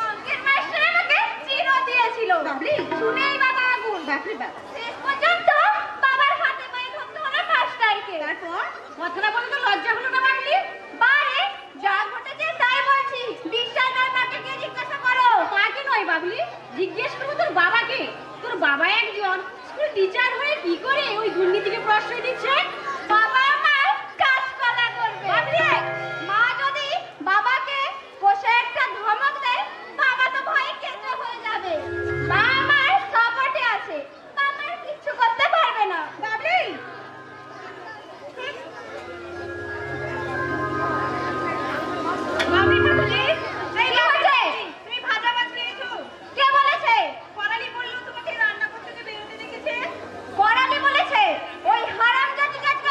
অঙ্কের মাস্টার আমাকে জিরো দিয়েছিল। বাবলি শুনেই বাবা আগুন। বাপরে বাপ, শেষ পর্যন্ত বাবার হাতে পায়ে ধরতে হলো মাস্টারকে। তারপর কথাটা বলতে লজ্জা হলো না বাবলি? বারে যা ঘটেছে তাই বলছি, বিশ্বাস নয় মাকে গিয়ে জিজ্ঞাসা করো। মাকে নয় বাবলি, জিজ্ঞেস করবো তোর বাবাকে। তোর বাবা একজন স্কুল টিচার হয়ে কি করে ওই দুর্নীতিকে প্রশ্রয় দিচ্ছে? বাবা মা কাজকলা করবে। বাবলি, মা যদি বাবাকে বসে একটা ধমক দেয়, বাবা তো ভয়ে কেঁচো হয়ে যাবে। মা আমার সাপোর্টে আছে, বাবার কিচ্ছু করতে পারবে না। বাবলি, বাবলি টুটুলি, এই কি হয়েছে? তুমি ভাজা মাছ খেয়েছো? কে বলেছে? পরালি বললো তোমাকে রান্না করতে যে বেরোতে দেখেছে। পরালি বলেছে? ওই হারামজাদি কাজকে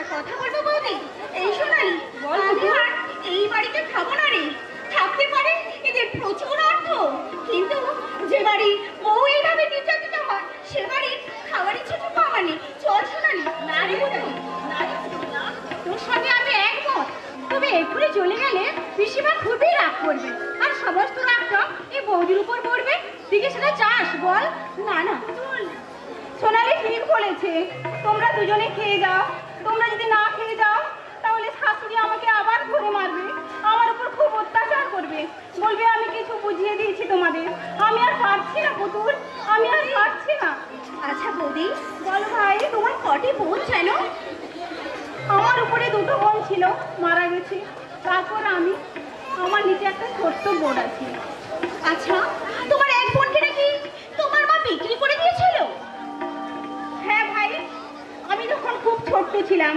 একটা কথা বলবো বৌদি? এই সোনালি, আমি আর এই বাড়িতে খাবো না রে। থাকতে পারে এদের প্রচুর অর্থ, কিন্তু যে বাড়ি বউ এইভাবে নির্যাতিত হয় সে বাড়ির খাবার ইচ্ছে পাওয়ানি। চল সোনালি। না রে বৌদি, না রে বৌদি, না। তোর সঙ্গে আমি একমত, তবে এক্ষুনি চলে গেলে পিসিমা খুবই রাগ করবে, আর সমস্ত রাগটা এই বৌদির উপর পড়বে। তুই কি সেটা চাস বল? না না, সোনালি ঠিক বলেছে, তোমরা দুজনে খেয়ে যাও। তোমরা যদি না খেয়ে যাও তাহলে শাশুড়ি আমাকে আবার ধরে মারবে, আমার উপর খুব অত্যাচার করবে, বলবে আমি কিছু বুঝিয়ে দিয়েছি তোমাদের। আমি আর পারছি না পুতুল, আমি আর পারছি না। আচ্ছা বৌদি, বলো ভাই তোমার কটি বোন ছিল? আমার উপরে দুটো বোন ছিল, মারা গেছে। তারপর আমি, আমার নিচে একটা ছোট্ট বোন আছে। আচ্ছা, তোমার এক বোনকে নাকি তোমার মা বিক্রি করে দিয়েছিল? হ্যাঁ ভাই, আমি যখন খুব ছোট্ট ছিলাম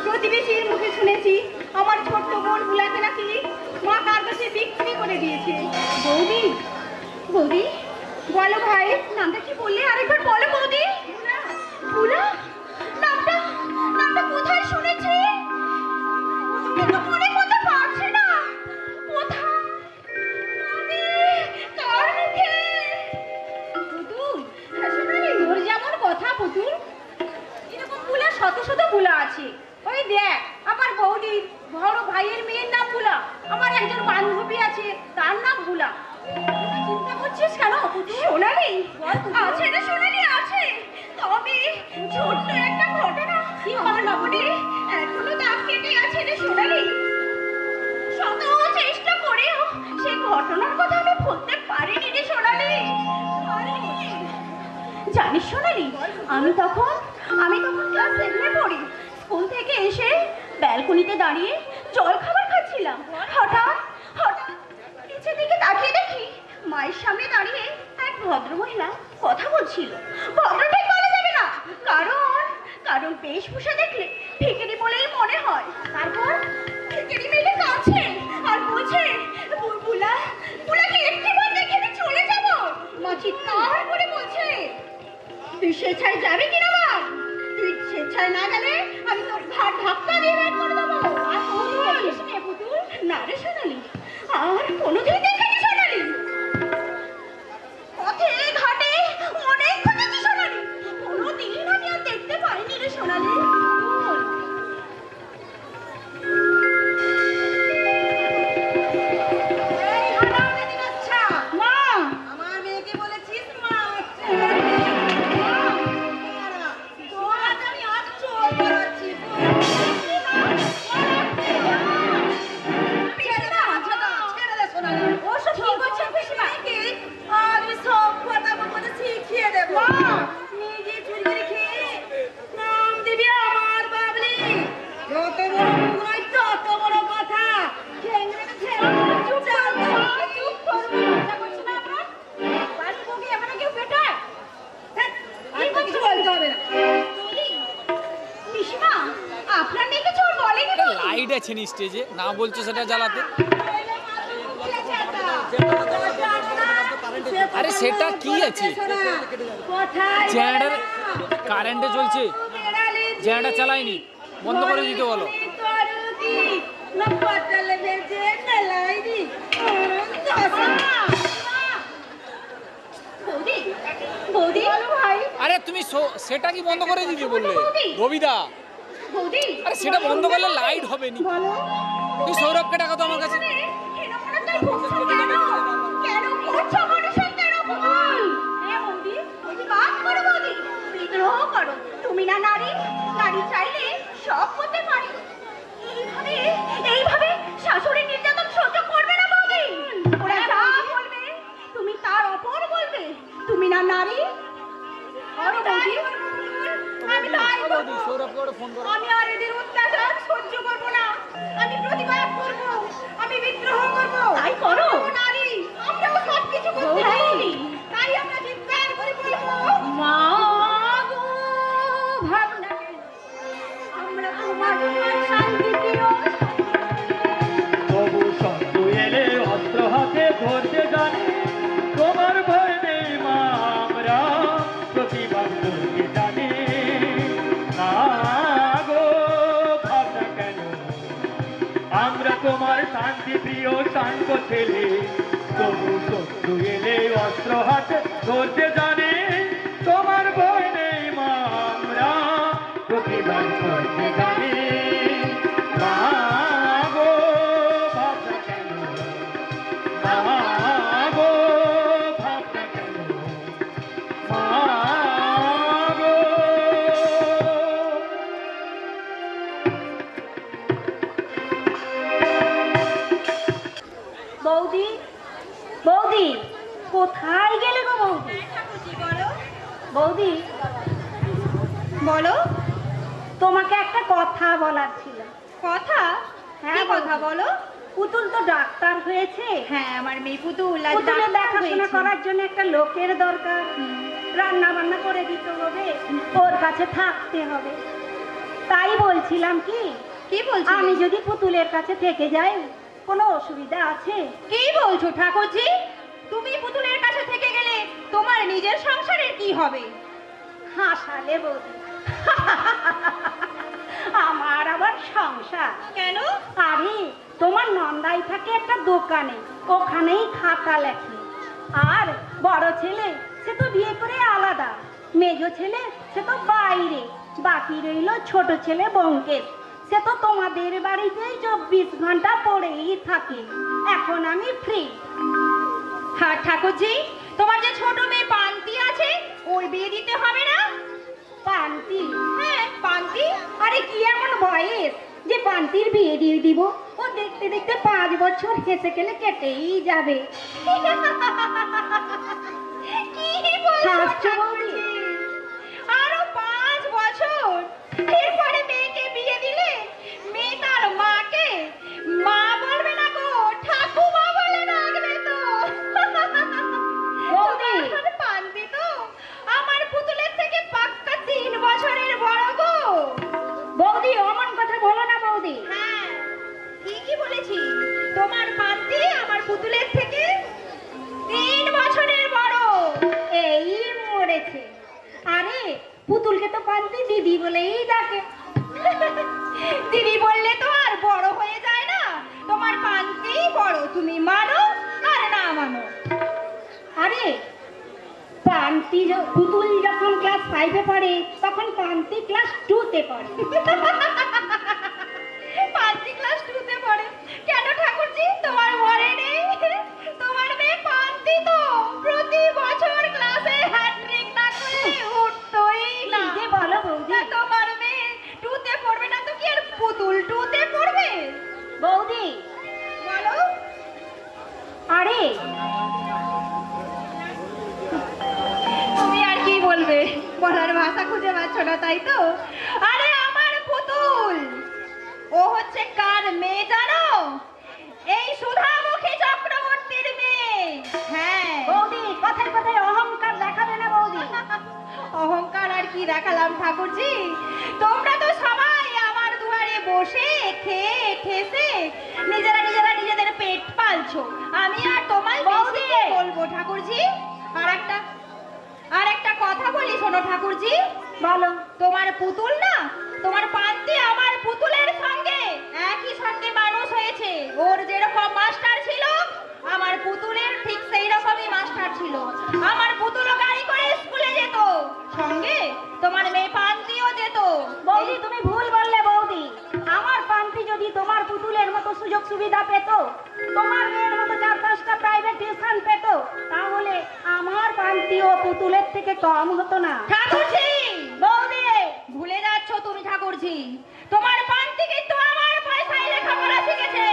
প্রতিবেশীর মুখে শুনেছি আমার ছোট্ট বোন বুলাকে নাকি মা কার কাছে বিক্রি করে দিয়েছে। বৌদি, বৌদি বলো ভাই, নামটা কি বললে? আরেকবার বলো বৌদি। বুলা? নামটা, নামটা কোথায় শুনেছি কিন্তু মনে করতে পারছি না। কোথায়? আমি কার মুখে? পুতুল, সোনালি, ওর যেমন কথা পুতুল, এরকম বুলা শত শত বুলা আছে। ওই দেখ, আমার বৌদির বড় ভাইয়ের মেয়ের নাম বুলা, আমার একজন বান্ধবী আছে তার নাম বুলা। চিন্তা করছিস কেন সোনালি? আছে না সোনালি, আছে, তবে ছোট্ট একটা ঘটনা আমার মনে এখনো দাগ কেটে আছে রে সোনালি। শত চেষ্টা করেও সেই ঘটনার কথা আমি ভুলতে পারিনি রে সোনালি, পারিনি। জানিস সোনালি, আমি তখন ক্লাস 7-এ পড়ি। স্কুল থেকে এসে ব্যালকনিতে দাঁড়িয়ে জল খাবার খাচ্ছিলাম। হঠাৎ হঠাৎ নিচের দিকে তাকিয়ে দেখি মায়ের সামনে দাঁড়িয়ে এক ভদ্রমহিলা কথা বলছিল। ভদ্র ঠিক বলা যাবে না, কারণ বেশভূষা দেখলে ভিখারি বলেই মনে হয়। তারপর ভিখারি মেয়েটা কাঁদছে আর বলছে, বুলা, বুলাকে একটিবার দেখে আমি চলে যাব। মা চিৎকার করে বলছে, তুই স্বেচ্ছায় যাবি কিনা বল? তুই স্বেচ্ছায় না গেলে আমি তোর ঘাট ধাক্কা দিয়ে বের করে দেবো। আর কোনোদিন দেখিস নে পুতুল? না রে সোনালি, আর কোনোদিন দেখিনি সোনালি। পথে ঘাটে অনেক খুঁজেছি সোনালি, কোনোদিন আমি আর দেখতে পাইনি রে সোনালি। লাইট আছে নি স্টেজে, না বলছো সেটা জ্বালাতে। আরে সেটা কি আছে? জেনারেটর কারেন্টে চলছে, জেনারেটর চালায়নি, বন্ধ করে দিতে বলো। আরে তুমি সেটা কি বন্ধ করে দিতে বললে রবিদা? আরে সেটা বন্ধ করলে লাইট হবে নি। তুই সৌরভকে ডাকা তো আমার কাছে। তুমি না নারী, নারী চাইলে সব করতে পারি। এইভাবে শাশুড়ি নির্যাতন সহ্য করবে না বৌদি। ওরা যা বলবে তুমি তার অপর বলবে। তুমি না নারী, আমি তাই করবো। আমি আর এদের অত্যাচার সহ্য করবো না, আমি প্রতিবাদ করবো, আমি বিদ্রোহ করবো। তাই করো নারী, আমরাও সব কিছু করতে পারি, তাই আমরা চিৎকার করে বলবো, মা গো ভাবনা আমরা তোমার শান্তি প্রিয়। তবু শব্দ এলে অস্ত্র হাতে ধরতে জানে, তোমার ভয় নেই মা, আমরা প্রতিবাদ করতে জানি। তোমার শান্তি প্রিয় শান্ত ছেলে, তবু শত্রু এলে অস্ত্র হাতে ধরতে জানে। তোমার ভয় নেই মা, আমরা প্রতিবাদ করতে জানি। মা গো ভাবনা কেন, মা গো ভাবনা কেন, মা গো। বৌদি, বৌদি, কোথায় গেলে গো বৌদি? ঠাকুরজি বলো, বৌদি, বলো তোমাকে একটা কথা বলার ছিল। কথা। হ্যাঁ, কি কথা বলো? পুতুল তো ডাক্তার হয়েছে, হ্যাঁ, আমার মেয়ে পুতুল আজ পুতুলের ডাক্তার দেখাশোনা হয়েছে। করার জন্য একটা লোকের দরকার। রান্না বান্না করে দিতে হবে, ওর কাছে থাকতে হবে। তাই বলছিলাম কি, কি বলছো? আমি যদি পুতুলের কাছে থেকে যাই কোনো অসুবিধা আছে? কি বলছো ঠাকুরজি? তুমি পুতুলের কাছে থেকে গেলে তোমার নিজের সংসারের কি হবে? হাসালে বৌদি। আমার আবার সংসার কেন? আরে তোমার নন্দাই থাকে একটা দোকানে, ওখানেই খাতা লেখে। আর বড় ছেলে সে তো বিয়ে করে আলাদা, মেজো ছেলে সে তো বাইরে, বাকি রইল ছোট ছেলে বঙ্কেশ, সে তো তোমাদের বাড়িতেই 24 ঘন্টা পড়েই থাকে। এখন আমি ফ্রি। হ্যাঁ ঠাকুরজি, তোমার যে ছোট মেয়ে পান্তি আছে ওর বিয়ে দিতে হবে না? পান্তি? হ্যাঁ, পান্তি। আরে কি এমন বয়স যে পান্তির বিয়ে দিয়ে দিব? ও দেখতে দেখতে 5 বছর হেসে গেলে কেটেই যাবে। কি বলছো হাসছো ঠাকুরজি? আরো 5 বছর? এরপরে মেয়েকে বিয়ে দিলে মেয়ে তার মাকে মা বলবে না গো, ঠাকুমা বলে ডাকবে তো। বৌদি। তোমার পান্তি তো আমার পুতুলের থেকে পাক্কা 3 বছরের বড় গো। বৌদি অমন কথা বলো না বৌদি। হ্যাঁ, ঠিকই বলেছি। তোমার পান্তি আমার পুতুলের থেকে 3 বছরের বড়। এই মরেছে। আরে পুতুলকে তো পান্তি দিদি বলেই ডাকে। দিদি বললে তো আর বড় হয়ে যায় না। তোমার পান্তি বড়, তুমি মানো আর না মানো। আরে পান্তি পুতুল যখন ক্লাস 5-এ পড়ে তখন পান্তি ক্লাস 2-তে পড়ে। পান্তি ক্লাস 2-তে পড়ে? কেন ঠাকুরজি, তোমার মনে নেই? তোমার মেয়ে পান্তি তো প্রতি বছর ক্লাসে হ্যাট্রিক না করলে উঠতোই না। কি যে বলো বৌদি। তা তোমার মেয়ে 2-তে পড়বে না তো কি আর পুতুল 2-তে পড়বে? বৌদি বলো। আরে তুমি আর কি বলবে, বলার ভাষা খুঁজে পাচ্ছ না তাই তো? আরে আমার পুতুল ও হচ্ছে কার মেয়ে জানো? এই সুধামুখী চক্রবর্তীর মেয়ে। হ্যাঁ। বৌদি কথায় কথায় অহংকার দেখাবে না বৌদি। অহংকার আর কি দেখালাম ঠাকুরজি? তোমরা তো সবাই আমার দুয়ারে বসে খেয়ে ঠেসে নিজেদের পেট পালছো। আমি আর তোমায় বৌদি। বেশি কি বলবো ঠাকুরজি? আর একটা কথা বলি শোনো ঠাকুরজি। বলো। তোমার পুতুল না, তোমার পান্তি আমার পুতুলের সঙ্গে একই সঙ্গে মানুষ হয়েছে। ওর যেরকম মাস্টার ছিল আমার পুতুলের ঠিক সেই রকমই মাস্টার ছিল। আমার পুতুলও গাড়ি করে স্কুলে যেত, সঙ্গে তোমার মেয়ে পান্তিও যেত। বৌদি তুমি ভুল বললে বৌদি। আমার পান্তি যদি তোমার পুতুলের মতো সুযোগ সুবিধা পেত, তোমার মেয়ের মতো 4-5টা প্রাইভেট টিউশন পেত, তাহলে আমার পান্তিও পুতুলের থেকে কম হতো না। ঠাকুরজি, বৌদি ভুলে যাচ্ছ তুমি ঠাকুরজি। তোমার পান্তি কিন্তু আমার পয়সায় লেখাপড়া শিখেছে।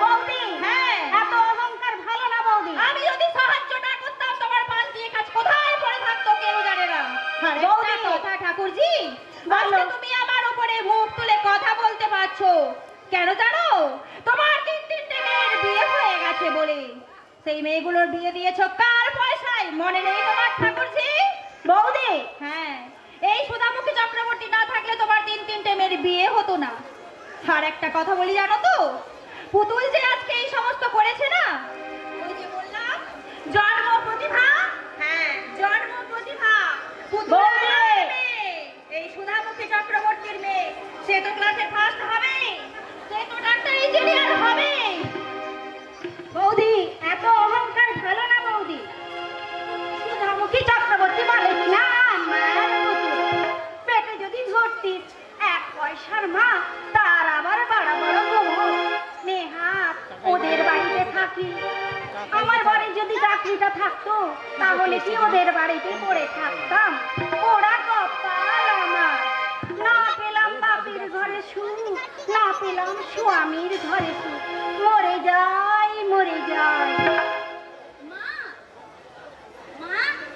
বৌদি হ্যাঁ। এত অহংকার ভালো না বৌদি। আমি যদি সাহায্য না করতাম তোমার পান্তি এ কাজ কোথায় পড়ে থাকতো কেউ জানে না। আর বৌদি। একটা কথা ঠাকুরজি, বলো। আজকে তুমি আমার উপরে মুখ তুলে কথা বলতে পারছো কেন জানো? তোমার 3-3টে মেয়ের বিয়ে হয়ে গেছে বলে। সেই মেয়েগুলোর বিয়ে দিয়েছো কার পয়সায় মনে নেই তোমার ঠাকুরজি? বৌদি হ্যাঁ, এই সুধামুখী চক্রবর্তী না থাকলে তোমার 3-3টে মেয়ের বিয়ে হতো না। আর একটা কথা বলি জানো তো, পুতুল যে আজকে এই সমস্ত করেছে না, ওই যে বললাম জন্ম প্রতিভা। হ্যাঁ, জন্ম প্রতিভা। পুতুল বৌদি। আমার মেয়ে, এই সুধামুখী চক্রবর্তীর মেয়ে। সে তো ক্লাসে ফার্স্ট হবে, সে তো ডাক্তার ইঞ্জিনিয়ার হবে। পয়সার মা, তার আবার বড় বড় গোমর। নেহাত ওদের বাড়িতে থাকি। আমার বাড়ি যদি চাকরিটা থাকতো তাহলে কি ওদের বাড়িতে পড়ে থাকতাম? ওরা কপাল আমার। না পেলাম বাপের ঘরে সুখ, না পেলাম স্বামীর ঘরে সুখ। মরে যাই, মরে যাই।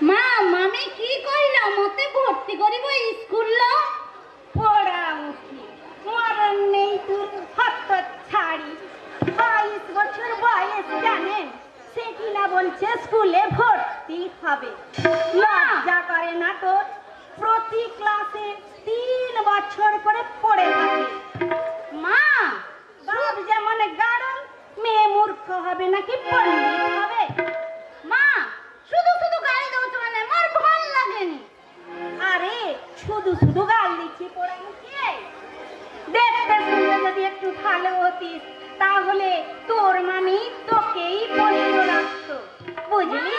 মা মামি কি কইলা মতে ভর্তি করিব স্কুল? পোড়ামুখী মরণ নেই তোর হাত ছাড়ি। 22 বছর বয়স জানেন, সে কিনা বলছে স্কুলে ভর্তি হবে। লজ্জা করে না তোর? প্রতি ক্লাসে 3 বছর করে পড়ে থাকে। মা, বাপ যেমন গাড়ল, মেয়ে মূর্খ হবে নাকি পণ্ডিত হবে? মা, শুধু শুধু গালি দাও তো, মানে আমার ভাল লাগেনি। আরে শুধু শুধু গাল দিচ্ছি পোড়ামুখী? দেখতে শুনতে যদি একটু ভালো হতিস তাহলে তোর মামি তোকেই পড়িয়ে রাখতো, বুঝলি?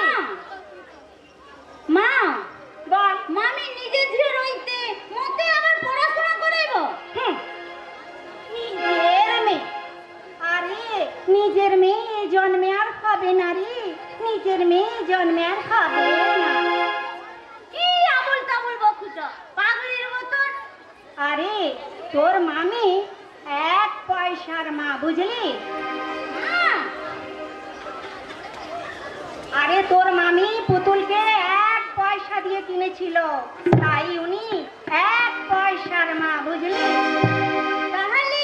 মা বল। মামি নিজে ঝিও রইতে মতে আবার পড়াশোনা করাইব? নিজের মেয়ে? আরে নিজের মেয়ে জন্মে আর হবে না রে, নিজের মেয়ে জন্মে আর হবে না। কি আবল তাবল বকুছ পাগলির মতন? আরে তোর মামি 1 পয়সার মা, বুঝলি? মা আরে তোর মামি পুতুলকে 1 পয়সা দিয়ে কিনেছিল, তাই উনি 1 পয়সার মা, বুঝলি? তাহলে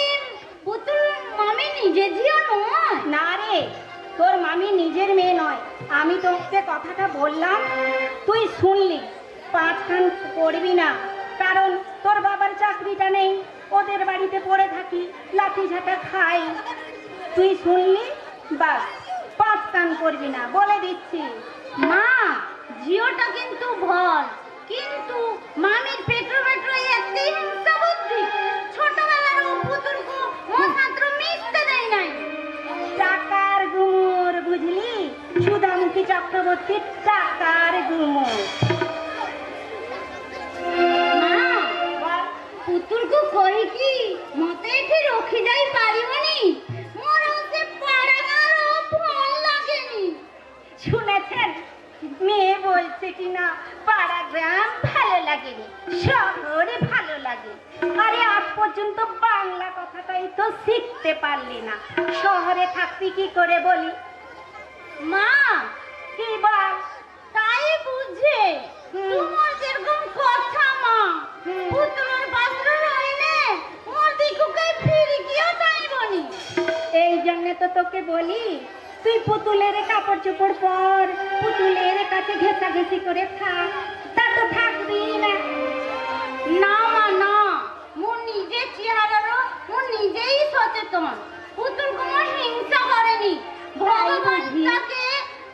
পুতুল মামি নিজে ঝিও নয়? না রে, তোর মামি নিজের মেয়ে নয়। আমি তোকে কথাটা বললাম, তুই শুনলি। 5 খান পড়বি না, কারণ তোর বাবার চাকরিটা নেই, ওদের বাড়িতে পড়ে থাকি, লাঠি ঝাঁটা খাই। তুই শুনলি, বাস 5 কান করবি না, বলে দিচ্ছি। মা জিওটা কিন্তু ভল, কিন্তু মামির পেট্রো পেট্রো এতে হিংসা বুদ্ধি। ছোটবেলার ও পুতুলকে ও ছাত্র মিশতে দেয় নাই। টাকার গুমর, বুঝলি? সুধামুখী চক্রবর্তীর টাকার গুমর। মা পুতুলকে কই কি মতে এଠି রখি যাই পারিবনি? মোর হচ্ছে পাড়াগারও ভাল লাগেনি। শুনেছেন, মেয়ে বলছে কিনা পাড়া গ্রাম ভালো লাগেনি, শহরে ভালো লাগে। আরে আজ পর্যন্ত বাংলা কথাটাই তো শিখতে পারলি না, শহরে থাকবি কি করে বলি? মা কি বল? তাই বুঝে তোমার যেরকম কথা মা, পুতুলের পাত্র রইলে মোর দিকুকে ফিরি গিয়েও যাইবনি। এই জন্য তো তোকে বলি, তুই পুতুলের কাপড় চোপড় পর, পুতুলের কাছে ঘেঁষাঘেঁষি করে থাক, তা তো থাকবি না। না মা না, মোর নিজের চেহারারও মোর নিজেই সচেতন। পুতুল কোনো হিংসা করেনি। ভগবান তাকে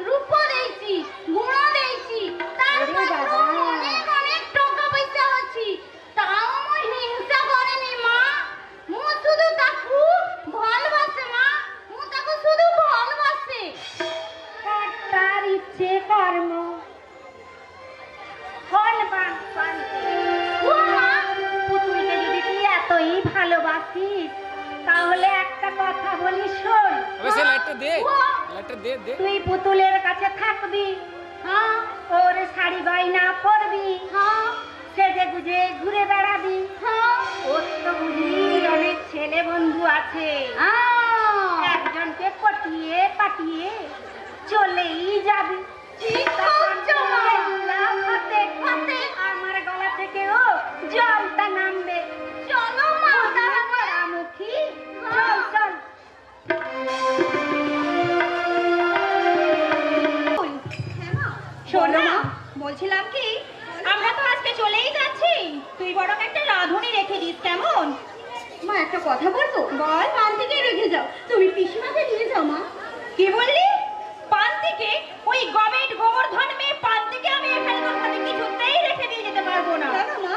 রূপ দিয়েছি, গুণ দিয়েছি, তার ওরে পাত্র বাবা। অনেক অনেক টাকা পয়সা আছে, তাও মোর হিংসা করেনি মা। মো শুধু তাকে ভালোবাসে মা, মো তাকে শুধু ভালোবাসে। তার ইচ্ছে কর্ম ফল পান্তে। ও মা পুতুলকে যদি তুই এতই ভালোবাসিস তাহলে একটা কথা বলি শোন। अबे से लाइटर दे তুই পুতুলের কাছে থাকবি, হ্যাঁ ওর শাড়ি গয়না পরবি, হ্যাঁ সেজে গুজে ঘুরে বেড়াবি। হ্যাঁ ওর তো বুঝলি অনেক ছেলে বন্ধু আছে, একজনকে পটিয়ে পাঠিয়ে চলেই যাবি। ঠিক বলছো মা। হাতে হাতে আমার গলা থেকেও জলটা নামবে। চলো মা মুখী, চল চল। শোনো মা, বলছিলাম কি, আমরা তো আজকে চলেই যাচ্ছি, তুই বরং একটা রাঁধুনি রেখে দিস, কেমন? মা একটা কথা বলবো? বল। পান থেকে রেখে যাও, তুমি পিসিমাকে নিয়ে যাও মা। কি বললি? পান থেকে? ওই গবেট গোবর্ধন মেয়ে পান থেকে আমি এখানে তোর সাথে কিছুতেই রেখে দিয়ে যেতে পারবো না। কেন মা?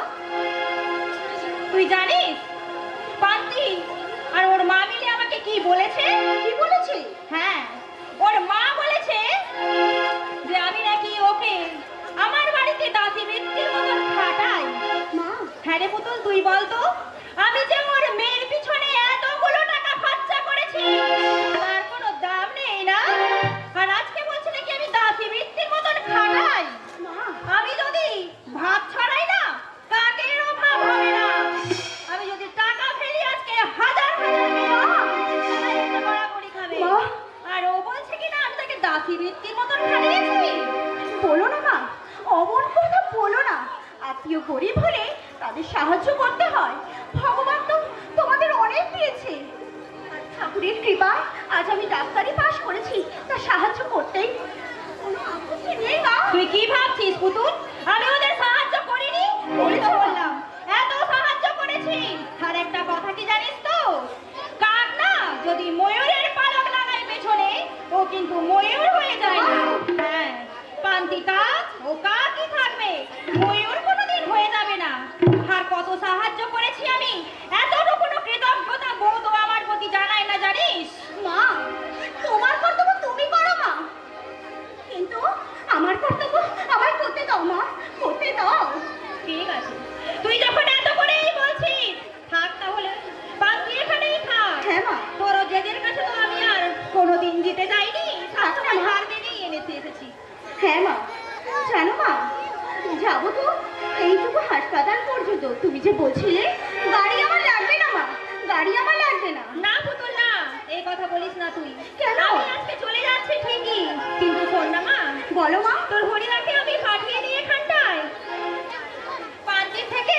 তুই জানিস পান্তি আর ওর মা মিলে আমাকে কি বলেছে? কি বলেছে? হ্যাঁ, ওর মা বলেছে যে আমি নাকি ওকে আমার বাড়িতে দাসী বৃত্তির মতন খাটাই। মা হ্যাঁ রে পুতুল, তুই বল তো, আমি যে ওর দিতে হয়? ভগবান তো তোমাদের অনেক দিয়েছে। আর ঠাকুরের কৃপায় আজ আমি ডাক্তারি পাশ করেছি, তা সাহায্য করতেই কোনো আপত্তি নেই মা। তুই কি ভাবছিস পুতুল? আমি ওদের সাহায্য করিনি? ওই তো বললাম এত সাহায্য করেছি। আর একটা কথা কি জানিস তো, কাক না যদি ময়ূরের পালক লাগায় পেছনে, ও কিন্তু ময়ূর হয়ে যায় না। হ্যাঁ, পান্তি কাক ও কাকই থাকবে, ময়ূর কোনোদিন হয়ে যাবে না। আর কত সাহায্য করেছি আমি, এতটুকুনো কৃতজ্ঞতা বোধ ও আমার প্রতি জানায় না জানিস? মা, তোমার কর্তব্য তুমি করো মা, কিন্তু আমার কর্তব্য আমায় করতে দাও মা, করতে দাও। ঠিক আছে, তুই যখন এত করেই বলছিস, থাক তাহলে, পান্তি এখানেই থাক। হ্যাঁ মা। তোর জেদের কাছে তো আমি আর কোনোদিন জিতে যাইনি, সবসময় হার মেনেই এনেছি এসেছি। হ্যাঁ মা, জানো মা, যাবো তো এইটুকু হাসপাতাল পর্যন্ত। তুমি যে বলছিলে গাড়ি আমার লাগবে না মা, গাড়ি আমার লাগবে না। না পুতুল না, এই কথা বলিস না তুই। কেন? আমি আজকে চলে যাচ্ছি ঠিকই, কিন্তু শোন না মা, বলো মা। তোর হরিদাকে আমি পাঠিয়ে দিই এখানটায়। পাঁচদিন থেকে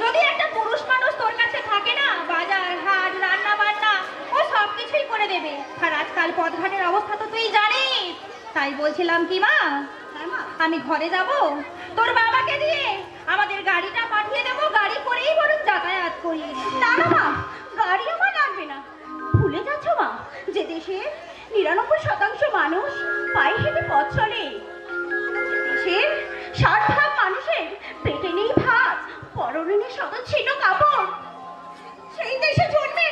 যদি একটা পুরুষ মানুষ তোর কাছে থাকে না, বাজার হাট রান্না বান্না ও সব কিছুই করে দেবে। আর আজকাল পথঘাটের অবস্থা তো তুই জানিস। তাই বলছিলাম কি মা, আমি ঘরে যাব, তোর বাবাকে দিয়ে আমাদের গাড়িটা পাঠিয়ে দেবো, গাড়ি করেই বরং যাতায়াত করিয়ে দিবি। না না মা, গাড়ি আমার লাগবে না। ভুলে যাচ্ছ মা, যে দেশে 99% মানুষ পায়ে হেঁটে পথ চলে, দেশের 60% মানুষের পেটে নেই ভাত, পরনে নেই শতচ্ছিন্ন কাপড়, সেই দেশে জন্মে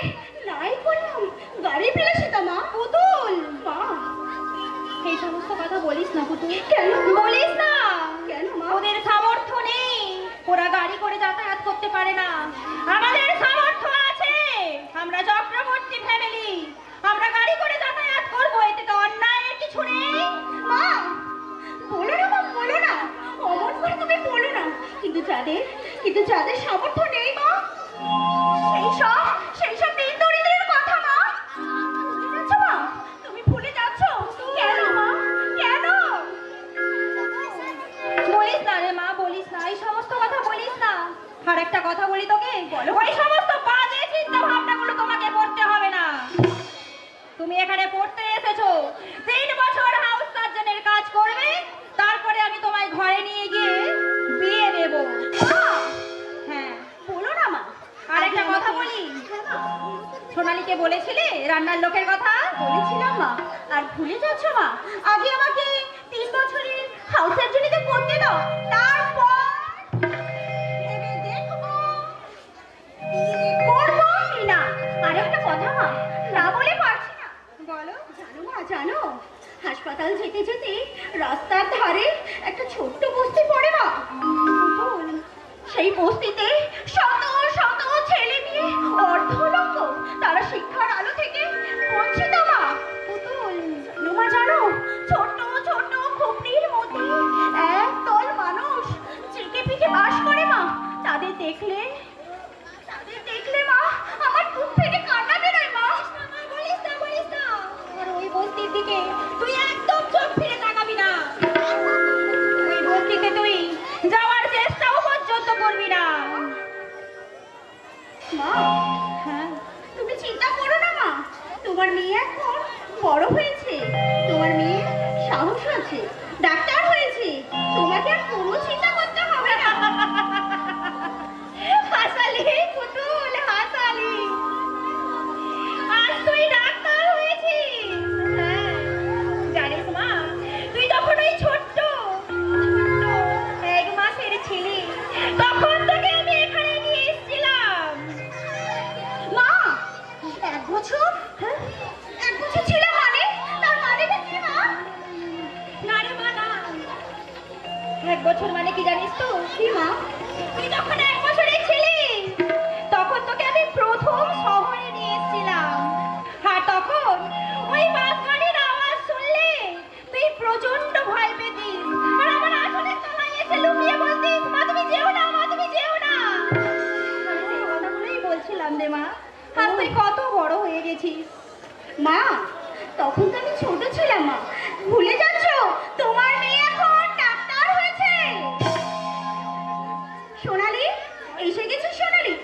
নাই করলাম গাড়ি বিলাসিতা মা। পুতুল, মা, এই সমস্ত কথা বলিস না পুতুল। কেন বলিস না, কেন মা? ওদের সামর্থ্য নেই, ওরা গাড়ি করে যাতায়াত করতে পারে না। আমাদের সামর্থ্য আছে, আমরা চক্রবর্তী ফ্যামিলি, আমরা গাড়ি করে যাতায়াত করবো, এতে তো অন্যায়ের কিছু নেই। মা, বলো না মা, বলো না, অমন করে তুমি বলো না। কিন্তু যাদের সামর্থ্য নেই মা, সেই সব দিন দরিদ্রের কথা মা। ভুলে যাচ্ছ মা, তুমি ভুলে যাচ্ছ। কেন মা, কেন? বলিস না রে মা, বলিস না, এই সমস্ত কথা বলিস না। আর একটা কথা বলি তোকে, বলো, ওই সমস্ত বাজে চিন্তা ভাবনাগুলো তোমাকে করতে হবে না। তুমি এখানে পড়তে এসেছো, 3 বছর হাউস সার্জনের কাজ করবে, তারপরে আমি তোমায় ঘরে নিয়ে গিয়ে বিয়ে দেব। হ্যাঁ, বলো না মা। আর একটা কথা বলি, সোনালীকে বলেছিলে রান্নার লোকের কথা? বলেছিলাম মা, আর ভুলে যাচ্ছ মা। আগে আমাকে 3 বছরের হাউস সার্জরিতে পড়তে দাও, তারপর ভেবে দেখবো বিয়ে করবো কিনা। আর একটা কথা মা, না বলে পারছি না। বলো। জানো মা, জানো, হাসপাতাল যেতে যেতে রাস্তার ধারে একটা ছোট্ট বস্তি পড়ে মা। সেই বস্তিতে শত শত ছেলে মেয়ে অর্ধলঙ্গ, তারা শিক্ষার আলো থেকে বঞ্চিত মা। জানো মা, জানো, ছোট ছোট খুপড়ির মধ্যে একদল মানুষ জেগে পিঠে বাস করে মা। তাদের দেখলে মা আমার বুক ফেটে কান্না বেরোয় মা। বলিস না, বলিস না, আর ওই বস্তির দিকে তুই একদম চোখ ফিরে তাকাবি না। ওই বস্তিতে তুই যাওয়ার চেষ্টাও পর্যন্ত করবি না। মা, হ্যাঁ, তুমি চিন্তা করো না মা, তোমার মেয়ে এখন বড় হয়েছে, তোমার মেয়ে সাহস আছে, ডাক্তার হয়েছে, তোমাকে আর কোনো চিন্তা করতে হবে না। হাসালি পুতুল, হাসালি, আজ তুই ডাক্তার হয়েছিস। হ্যাঁ, জানিস মা, তুই যখন ওই ছোট্ট 1 মাসের ছিলি, তখন তোকে আমি এখানে নিয়ে এসেছিলাম। মা, 1 বছর? 1 বছর ছিল মানে? তার মানেটা কি মা? না রে মা, না। 1 বছর মানে কি জানিস তো? কি মা? তুই যখন 1 বছরের ছিলি, তখন তোকে আমি প্রথম শহরে নিয়ে এসেছিলাম। আর তখন ওই বাস গাড়ির আওয়াজ শুনলে তুই প্রচন্ড ভয় পেতিস, আর আমার আঁচলের তলায় এসে লুকিয়ে বলতিস, মা তুমি যেও না, মা তুমি যেও না। আমি সেই কথাগুলোই বলছিলাম রে মা। আর তুই কত বড় হয়ে গেছিস। মা, তখন তো আমি ছোট ছিলাম মা, ভুলে যাচ্ছ, তোমার মেয়ে এখন ডাক্তার হয়েছে। সোনালি, এসে গেছিস সোনালি,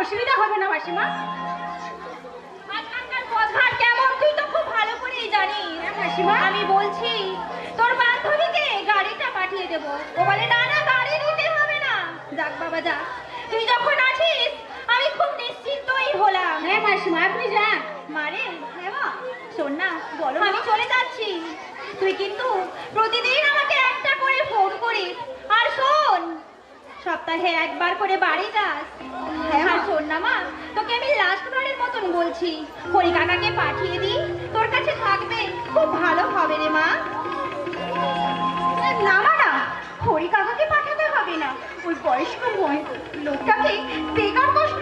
অসুবিধা হবে না মাসিমা। আজকালকার পথঘাট কেমন তুই তো খুব ভালো করেই জানিস। মাসিমা আমি বলছি তোর বান্ধবীকে গাড়িটা পাঠিয়ে দেবো। ও বলে না না গাড়ি নিতে হবে না। যাক বাবা যাক, তুই যখন আছিস আমি খুব নিশ্চিন্তই হলাম। হ্যাঁ মাসিমা আপনি যান। মারে হ্যাঁ মা, শোন না বলো আমি চলে যাচ্ছি। তুই কিন্তু প্রতিদিন আমাকে একটা করে ফোন করিস। আর শোন, সপ্তাহে একবার করে বাড়ি যাস। হ্যাঁ আর শোন না মা, তোকে আমি লাস্ট বারের মতন বলছি, হরি কাকাকে পাঠিয়ে দিই, তোর কাছে থাকবে, খুব ভালো হবে রে মা। না মা না, হরি কাকাকে পাঠাতে হবে না। ওই বয়স্ক লোকটাকে বেকার কষ্ট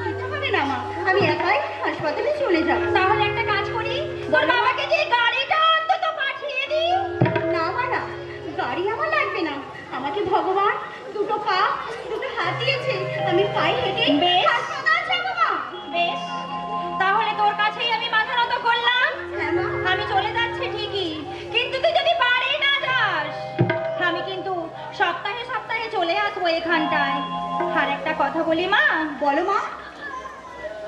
দিতে হবে না মা। আমি একাই হাসপাতালে চলে যাব। তাহলে একটা কাজ করি, তোর বাবাকে যে গাড়িটা অন্তত পাঠিয়ে দিই। না মা না, গাড়ি আমার লাগবে না। আমাকে ভগবান দুটো পা দুটো হাত দিয়েছে, আমি পায়ে হেঁটে হাসপাতাল যাব মা। বেশ, তাহলে তোর কাছেই আমি মাথা নত করলাম। হ্যাঁ মা, আমি চলে যাচ্ছি ঠিকই, কিন্তু তুই যদি বাড়ি না যাস আমি কিন্তু সপ্তাহে সপ্তাহে চলে আসবো এখানটায়। আর একটা কথা বলি মা। বলো মা।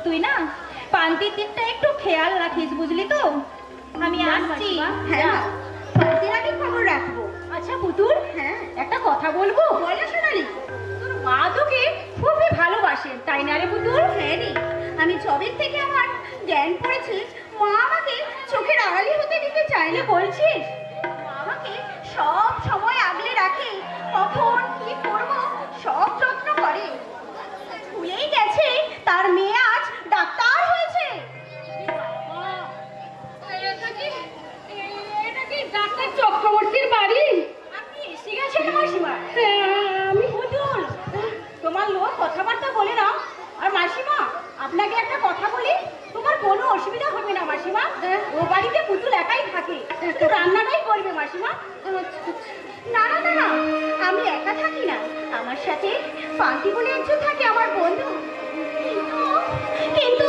তুই না পান্তির দিকটা একটু খেয়াল রাখিস, বুঝলি তো? আমি আসছি। হ্যাঁ পান্তির আমি খবর রাখবো। আচ্ছা পুতুল, হ্যাঁ একটা কথা বলবো। বলো সোনালি। তোর মা তোকে খুবই ভালোবাসে, তাই না রে পুতুল? হ্যাঁ রে, আমি যবের থেকে আমার জ্ঞান পড়েছে মা আমাকে চোখের আড়ালি হতে দিতে চাইলে। বলছিস? মা আমাকে সব সময় আগলে রাখে, কখন কি করবো সব যত্ন করে। ভুলেই গেছে তার মেয়ে আজ ডাক্তার হয়েছে। এটা কি ডাক্তার চক্রবর্তীর বাড়ি? আপনি এসে গেছেন মাসিমা? আমি পুতুল, তোমার লোক কথাবার্তা বলে না। আর মাসিমা আপনাকে একটা কথা বলি, তোমার কোনো অসুবিধা হবে না মাসিমা। ও বাড়িতে পুতুল একাই থাকে, একটু রান্নাটাই করবে মাসিমা। না না না না, আমি একা থাকি না, আমার সাথে পান্তি বলে একজন থাকে, আমার বন্ধু। কিন্তু কিন্তু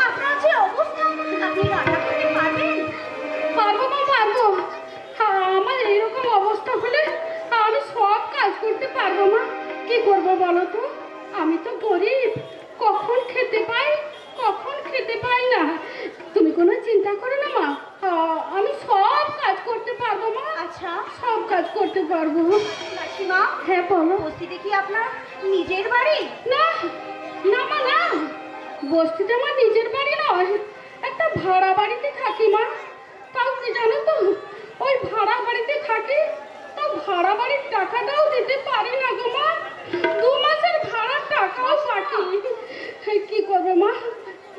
আপনার যে অবস্থা, আপনি রান্না করতে পারবেন? পারবো মা পারবো। আমার এইরকম অবস্থা হলে আমি সব কাজ করতে পারবো মা। কি করবো বলো তো, আমি তো গরিব, কখন খেতে পাই কখন খেতে পাই না। তুমি কোনো চিন্তা করো না মা, আমি সব কাজ করতে পারবো মা। আচ্ছা সব কাজ করতে পারবো। মাসিমা, হ্যাঁ বলো। বস্তিতে কি আপনার নিজের বাড়ি? না না মা না, বস্তিতে আমার নিজের বাড়ি নয়, একটা ভাড়া বাড়িতে থাকি মা। তাও কি জানো তো, ওই ভাড়া বাড়িতে থাকি, তাও ভাড়া বাড়ির টাকাটাও দিতে পারি না গো মা। 2 মাসের ভাড়ার টাকাও বাকি। কি করবে মা,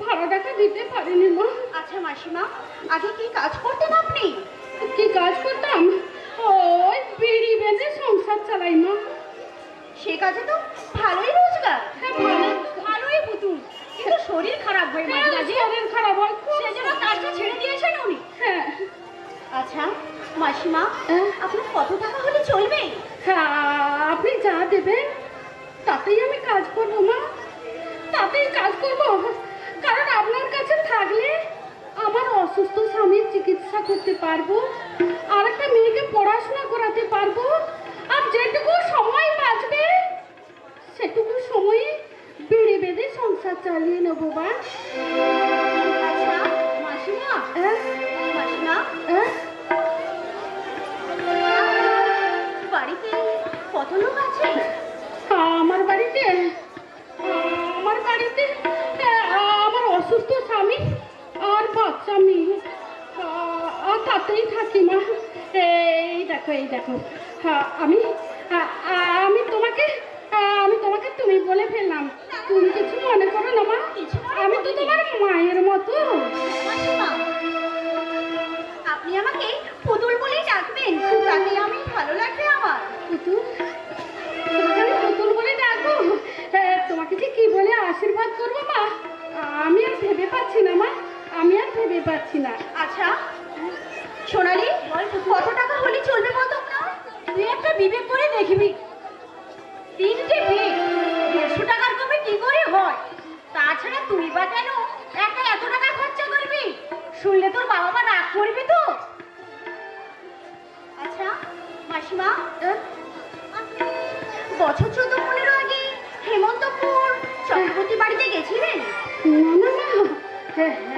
ভাড়া টাকা দিতে পারিনি মা। আচ্ছা মাসিমা, আগে কি কাজ করতেন আপনি? কি কাজ করতাম? ওই বিড়ি বেঁধে সংসার চালাই মা। সে কাজে তো ভালোই রোজগার। হ্যাঁ ভালো। ভালোই পুতুল, কিন্তু শরীর খারাপ হয় মাঝে মাঝে। শরীর খারাপ হয় খুব। সেজন্য কাজটা ছেড়ে দিয়েছেন উনি। হ্যাঁ আচ্ছা মাসিমা, হ্যাঁ। আপনার কত টাকা হলে চলবে? হ্যাঁ আপনি যা দেবেন তাতেই আমি কাজ করবো মা, তাতেই কাজ করবো। কারণ আপনার কাছে থাকলে আমার অসুস্থ স্বামীর চিকিৎসা করতে পারবো, আর একটা মেয়েকে পড়াশোনা করাতে পারবো, আর যেটুকু সময় বাঁচবে সেটুকু সময়ে বেড়ে বেঁধে সংসার চালিয়ে নেবো মা। আচ্ছা মাসিমা, মাসিমা বাড়িতে কত লোক আছে? আমার বাড়িতে আমার অসুস্থ স্বামী আর বাচ্চা মেয়ে, আর তাতেই থাকি মা। এই দেখো আমি তোমাকে তুমি বলে ফেললাম, তুমি কিছু মনে করো না মা। আমি তো তোমার মায়ের মতো। মাসিমা, আপনি আমাকে পুতুল বলেই ডাকবেন, তাতে আমি ভালো লাগবে আমার। পুতুল, তোমাকে আমি পুতুল বলে ডাকবো? তোমাকে যে কি বলে আশীর্বাদ করবো মা, আমি আর ভেবে পাচ্ছি না মা, আমি আর ভেবে পাচ্ছি না। আচ্ছা সোনালি, কত টাকা হলে চলবে বল তো? তুই একটা বিবেক করে দেখবি, 3টে বিয়ে 150 টাকার কমে কি করে হয়? তাছাড়া তুই বা কেন একা এত টাকা খরচা করবি? শুনলে তোর বাবা মা রাগ করবি তো। আচ্ছা মাসিমা, বছর 14-15 আগে হেমন্তপুর চক্রবর্তী না না না, হ্যাঁ